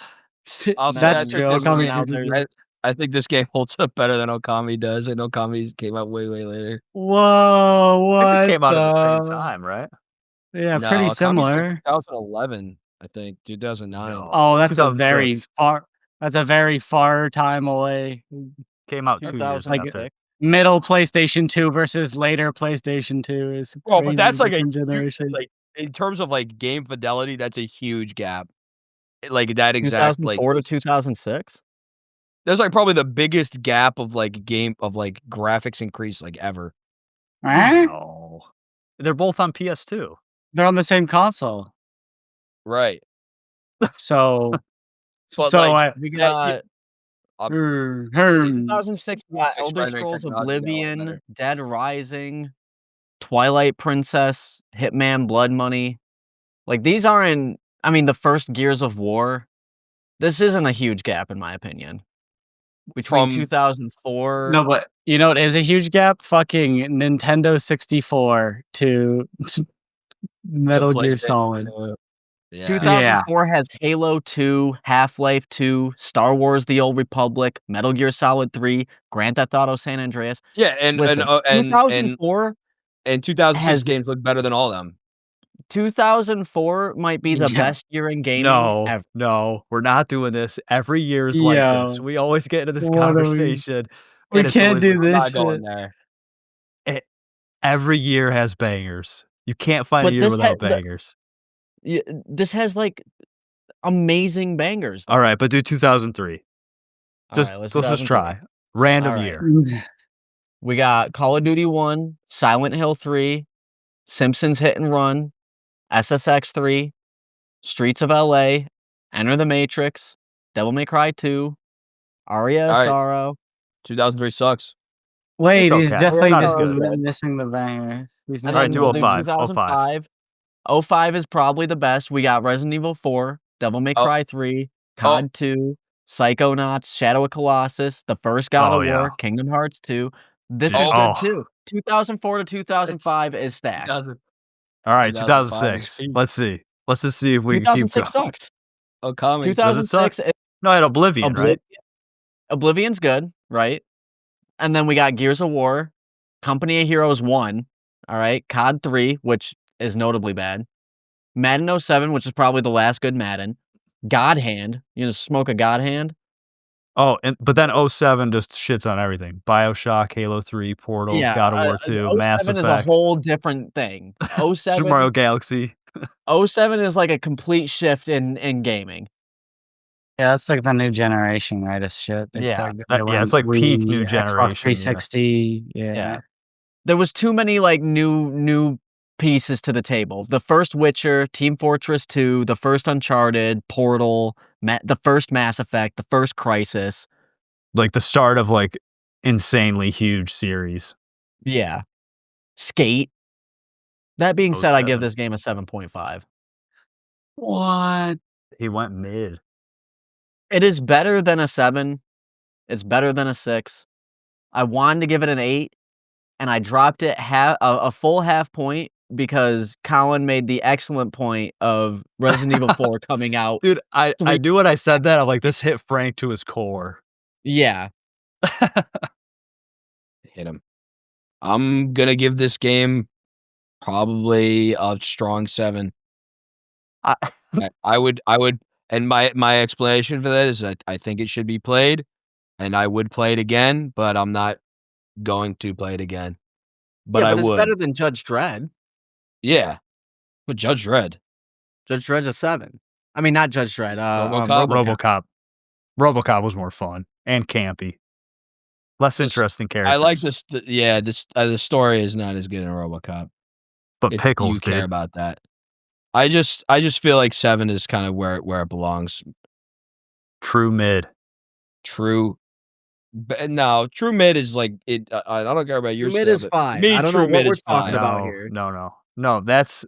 I'll say That's I true, think this Okami now 2 there's did. I think this game holds up better than Okami does, and Okami came out way, way later. Whoa, I think they what came out at the same the time, right? yeah, pretty No, Okami's like similar. 2011, I think, 2009. Oh, No, that's a very far time away. came out 2 years Like, after. 2006. middle PlayStation 2 versus later PlayStation 2 is Bro, but crazy that's like a different huge generation. like, in terms of, like, game fidelity, that's a huge gap. Like, that exact, like 2004 to 2006? that's, like, probably the biggest gap of, like, graphics increase, like, ever. Eh? No. They're both on PS2. They're on the same console. Right. So But, so like, I We that y got hmm. 2006, we got graphics Elder rendering Scrolls technology got a lot Oblivion, better. Dead Rising, Twilight Princess, Hitman Blood Money. Like, these aren't I mean, the first Gears of War. This isn't a huge gap in my opinion. Between From 2004 No, but you know what is a huge gap? Fucking Nintendo 64 to Metal Gear PlayStation Solid. 2. Yeah. 2004 has Halo 2, Half-Life 2, Star Wars: The Old Republic, Metal Gear Solid 3, Grand Theft Auto: San Andreas. Yeah, Listen, and 2004 2006 has games look better than all of them. 2004 might be the Yeah. best year in gaming No, ever. no, we're not doing this. Every year's like this. Yo, We always get into this what are we? conversation, We and it's can't always do like, I'm this not going shit. there. every year has bangers. You can't find a But year without bangers. this has, like, amazing bangers, though. All right, but do 2003. Alright, Let's let's just 2003. try. Random Alright. year. We got Call of Duty 1, Silent Hill 3, Simpsons Hit and Run, SSX 3, Streets of LA, Enter the Matrix, Devil May Cry 2, Aria of Alright. Sorrow. 2003 sucks. Wait, It's he's okay. definitely It's just not as good. missing the bangers. He's And Alright, then missing we'll the do 05. 2005. 05 is probably the best. We got Resident Evil 4, Devil May Oh. Cry 3, COD 2, Psychonauts, Shadow of Colossus, the first God Oh, of yeah. War, Kingdom Hearts 2. This Dude, is good oh. too. 2004 to 2005 is stacked. 2000 All right, 2005 is 2006. peak. Let's see. Let's just see if we can keep 2006 going. sucks. Oh, coming. Does it suck? 2006 is No, I had Oblivion, right? Oblivion's good, right? And then we got Gears of War, Company of Heroes 1, alright, COD 3, which is notably bad, Madden 07, which is probably the last good Madden, God Hand, you know, smoke a God Hand? Oh, but then 07 just shits on everything. BioShock, Halo 3, Portal, Yeah, God of War 2, Mass 07 is a Effect, whole different thing. Super Mario Galaxy. 07 is like a complete shift in gaming. Yeah, that's like the new generation, right? As shit. They Yeah. started Yeah, it's like peak new Xbox generation. 360. Yeah. Yeah. There was too many, like, new pieces to the table. The first Witcher, Team Fortress 2, the first Uncharted, Portal, the first Mass Effect, the first Crysis. Like the start of like insanely huge series. Yeah. Skate. That being said, I give 07. this game a 7.5. What? He went mid. It is better than a 7. It's better than a 6. I wanted to give it an 8, and I dropped it a full half point because Colin made the excellent point of Resident Evil 4 coming out. Dude, I Three- knew when I said that, I'm like, this hit Frank to his core. Yeah. Hit him. I'm gonna give this game probably a strong 7. I would, and my explanation for that is I think it should be played, and I would play it again, but I'm not going to play it again. But yeah, I but it's would. better than Judge Dredd. Yeah. But Judge Dredd. Judge Dredd's a 7. I mean, not Judge Dredd. RoboCop? RoboCop. RoboCop was more fun and campy. Less interesting characters. I like this. Yeah, the story is not as good in RoboCop. But If Pickles, you care dude. about that. I just feel like 7 is kind of where it belongs. True mid. True. But no, true mid is like it. I don't care about your True mid scale, is but 5. Me, I don't true know what mid we're is talking 5. about here. No. That's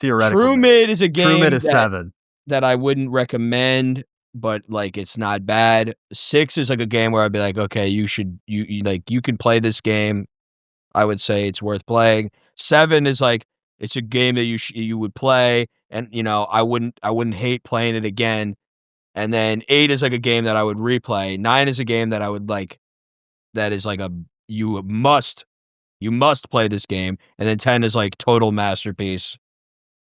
theoretical. True mid is a game. True mid is 7. That I wouldn't recommend, but like it's not bad. 6 is like a game where I'd be like, okay, you could play this game. I would say it's worth playing. 7 is like it's a game that you would play, and I wouldn't hate playing it again. And then 8 is like a game that I would replay. 9 is a game that I would like. That is like you must play this game. And then 10 is like total masterpiece,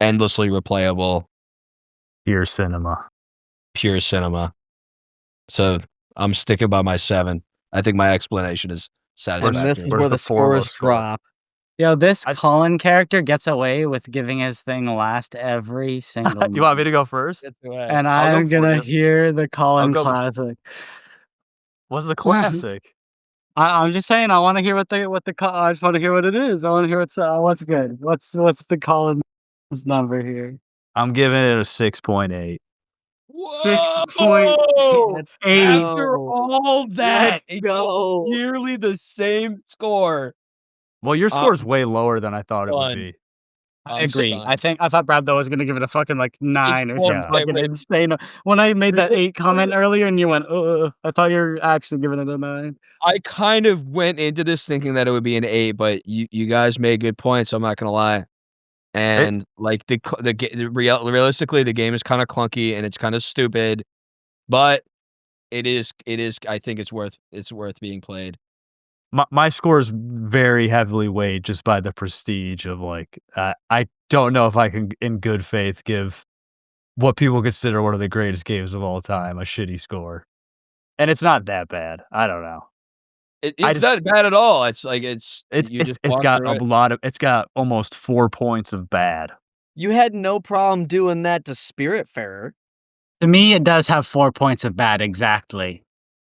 endlessly replayable, Pure cinema. pure cinema. So I'm sticking by my 7. I think my explanation is And satisfactory. this is Where's where the the scores foremost score? drop. Yo, this Colin character gets away with giving his thing last every single You want me to go first? And I'll go I'm for gonna you. hear the Colin go- classic. What's the classic? I'm just saying, I want to hear what the I just want to hear what it is. I want to hear what's good. What's the Colin's number here? I'm giving it a 6.8. 6.8. After all that, Let's go. nearly the same score. Well, your score's way lower than I thought it would Done. be. I I'm agree. stunned. I thought Brad though was gonna give it a fucking like 9 or Well, some Yeah. wait, fucking wait. insane. When I made that 8 comment earlier and you went, I thought you were actually giving it a 9. I kind of went into this thinking that it would be an 8, but you guys made good points, I'm not gonna lie. And, like, realistically, the game is kinda clunky and it's kinda stupid, but it is I think it's worth being played. My score is very heavily weighed just by the prestige of, like, I don't know if I can, in good faith, give what people consider one of the greatest games of all time a shitty score, and it's not that bad. I don't know. I It's just not bad at all, it's like it's you it's just it's walk got a through it. lot of it's got almost 4 points of bad. You had no problem doing that to Spiritfarer. To me, it does have 4 points of bad, exactly.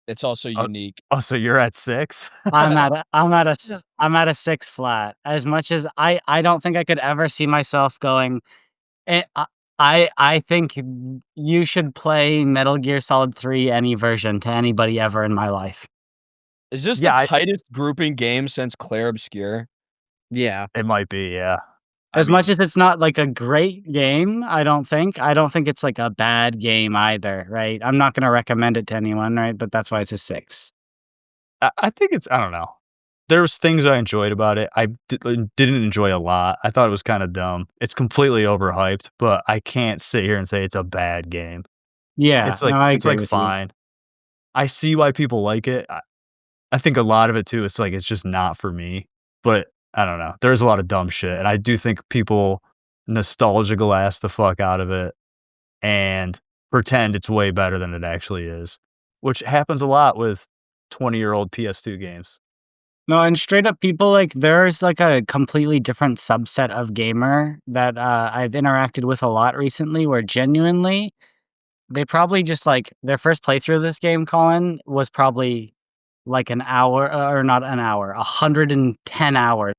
It's also Oh unique. oh, so you're at 6? I'm at a 6 flat. As much as I don't think I could ever see myself going, eh, I think you should play Metal Gear Solid 3 any version to anybody ever in my life. Is this the Yeah, tightest grouping game since Clair Obscur? Yeah. it might be, yeah. I As much mean, as it's not like a great game, I don't think it's like a bad game either, right? I'm not gonna recommend it to anyone, right? But that's why it's a 6. I think it's I don't know. There was things I enjoyed about it. Didn't enjoy a lot. I thought it was kinda dumb. It's completely overhyped, but I can't sit here and say it's a bad game. Yeah, It's no, like I it's agree like with you. fine. I see why people like it. I think a lot of it too, it's like it's just not for me, but I don't know. There's a lot of dumb shit, and I do think people nostalgical ass the fuck out of it and pretend it's way better than it actually is, which happens a lot with 20-year-old PS2 games. No, and straight up people like there's like a completely different subset of gamer that I've interacted with a lot recently where genuinely they probably just like their first playthrough of this game, Colin, was probably like an hour or not an hour, 110 hours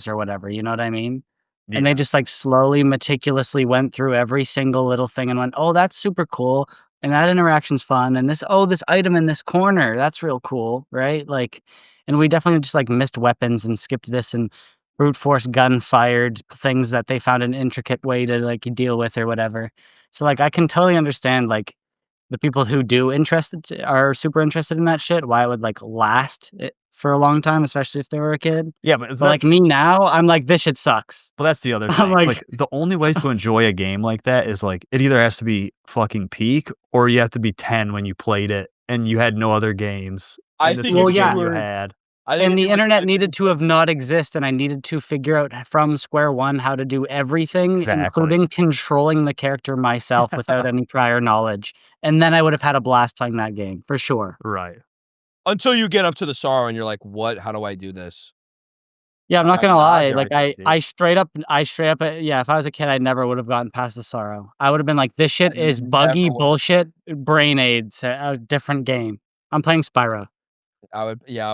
or whatever, you know what I mean? And they Yeah. just like slowly, meticulously went through every single little thing and went, "Oh, that's super cool." And that interaction's fun. And this item in this corner, that's real cool, right? Like, and we definitely just like missed weapons and skipped this and brute force gun fired things that they found an intricate way to like deal with or whatever. So like I can totally understand like the people who are super interested in that shit, why it would, like, last for a long time, especially if they were a kid. Yeah, but is But, like, that me now, I'm like, "This shit sucks." well, that's the other I'm thing. like Like, the only way to enjoy a game like that is, like, it either has to be fucking peak or you have to be 10 when you played it and you had no other games, I and this think was well, the if you yeah, game you were had. I think and if the you were internet 10 when you needed to have not exist, and I needed to figure out from square one how to do everything, Exactly. including controlling the character myself without any prior knowledge, and then I would have had a blast playing that game, for sure. Right. until you get up to the sorrow and you're like, "What? How do I do this?" Yeah, I'm not That gonna The odds lie, are like, right there, dude. I straight up, yeah, if I was a kid, I never would have gotten past the sorrow. I would have been like, "This I shit is never buggy would. bullshit, brain aids, a different game." I'm playing Spyro. I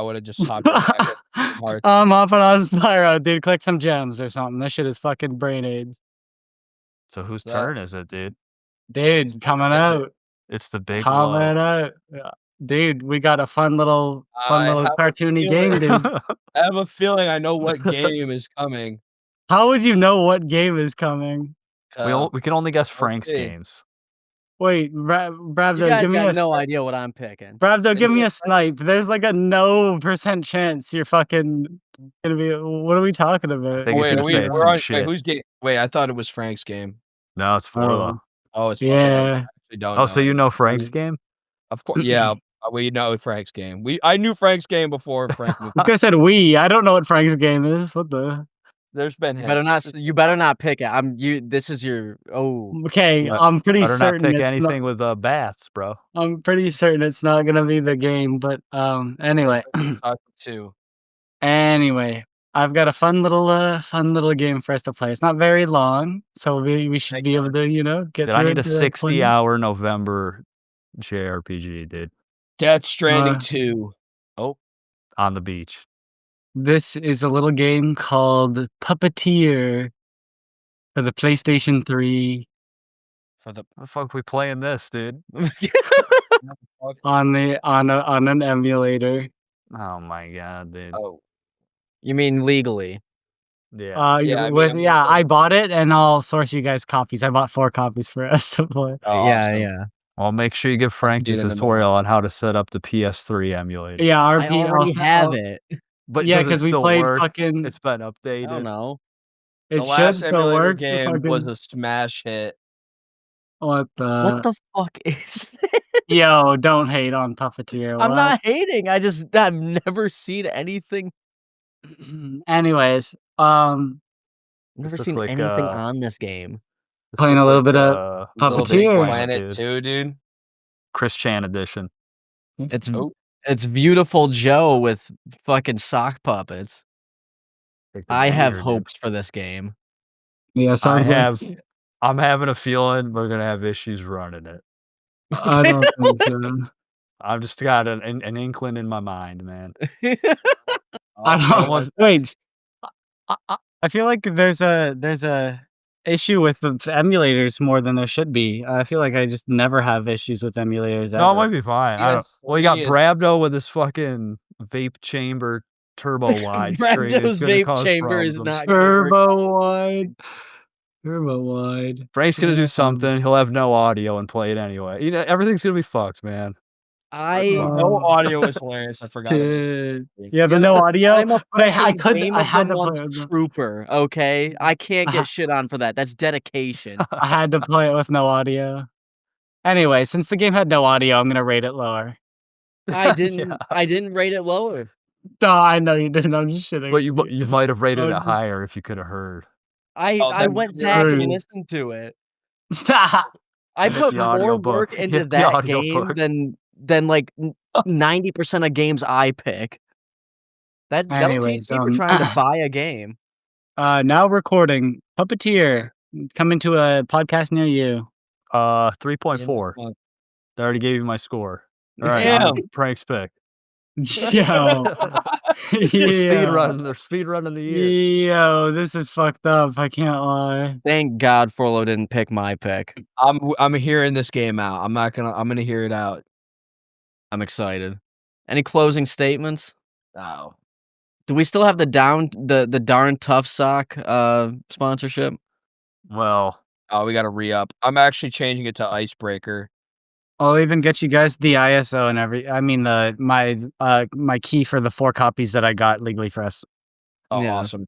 would've just hopped right back in Hearts. I'm hopping on Spyro, dude, click some gems or something. This shit is fucking brain aids. So whose That turn is it, dude? Dude, coming out, It's the big coming low. out. Yeah. Dude, we got a fun I little have a cartoony game, feeling dude. I have a feeling I know what game is coming. How would you know what game is coming? We can only guess Let's Frank's see. games. Wait, You Bravdo, guys give me got a no idea what I'm picking. Bravdo, Is give me it a snipe. There's like a no percent chance you're fucking gonna be. What are we talking I about? think he's wait, gonna say it's we're some on shit. whose game? Wait, I thought it was Frank's game. No, it's Forla. Oh, Oh, it's okay, never mind. yeah. I actually don't Oh, know so you it. know Frank's game? Of course, yeah, we know Frank's game. I knew Frank's game before Frank moved. This guy said we. I don't know what Frank's game is. What the? There's been You better hints. not you better not pick it. This is your Okay, But I'm pretty better not certain pick it's not. anything with, bats, bro. I'm pretty certain it's not gonna be the game. But anyway, Talk to. anyway, I've got a fun little game for us to play. It's not very long, so we should be able to get Dude, I through need it. a 60-hour November JRPG, dude, Death Stranding Uh, 2. Oh, on the beach. This is a little game called Puppeteer for the PlayStation 3 for the How the fuck we playing this, dude? on an emulator. Oh my god, dude. Oh, You mean legally? Yeah. Yeah, I mean, I bought it, and I'll source you guys copies. I bought 4 copies for us to play. Oh, Yeah, awesome. yeah. Well, make sure you give Frank Do the it in the tutorial on how to set up the PS3 emulator. Yeah, I RP. already have it. But Yeah, does it 'cause we still played work? fucking. It's been I don't updated. know. It The should last still emulator work. game was a smash hit. What What the fuck is this? Yo, don't hate on Puppeteer. I'm What? not hating. I've never seen anything. Anyways, I've never looks seen like, anything on this game. This playing a looks little bit of Little Puppeteer. Big Puppeteer. Planet dude. 2, dude. Chris Chan edition. It's Oh, it's Beautiful Joe with fucking sock puppets. Take the I have banger, dude. hopes for this game. Yeah, sounds like. I'm having a feeling we're gonna have issues running it. I don't think so. I've just got an inkling in my mind, man. I someone- don't. Wait. I feel like there's a issue with the emulators more than there should be. I feel like I just never have issues with emulators No, it ever. might be fine. I don't. Yes, Well, you got he is. Brabdo with his fucking vape chamber turbo wide screen. It's Brabdo's gonna vape cause chamber is problems. not gonna work. Turbo wide. Frank's gonna do something. He'll have no audio and play it anyway. You know, everything's gonna be fucked, man. no audio is hilarious. I forgot. Shit. Yeah, the no audio. I'm a But I fucking Game I of had the to play Month it. with trooper, okay? I can't I get ha- shit on for that. That's dedication. I had to play it with no audio. Anyway, since the game had no audio, I'm gonna rate it lower. I didn't Yeah. I didn't rate it lower. No, I know you didn't. I'm just shitting. But you might have rated Oh, it higher if you could have heard. I that- went you're back true. and listened to it. Stop. I Get put the more audiobook. work Get into the that game audiobook. than like 90% of games I pick. That'll Anyways, teach me for trying to buy a game. now recording Puppeteer coming to a podcast near you. 3.4. I already gave you my score. All right, Damn. on Frank's pick. Yo, They're speed running the year. Yo, this is fucked up. I can't lie. Thank God Forlo didn't pick my pick. I'm hearing this game out. I'm gonna hear it out. I'm excited. Any closing statements? Oh. Do we still have the darn tough sock sponsorship? Well, Oh, we gotta re-up. I'm actually changing it to Icebreaker. I'll even get you guys the ISO and my key for the 4 copies that I got legally for us. Oh, Yeah. awesome.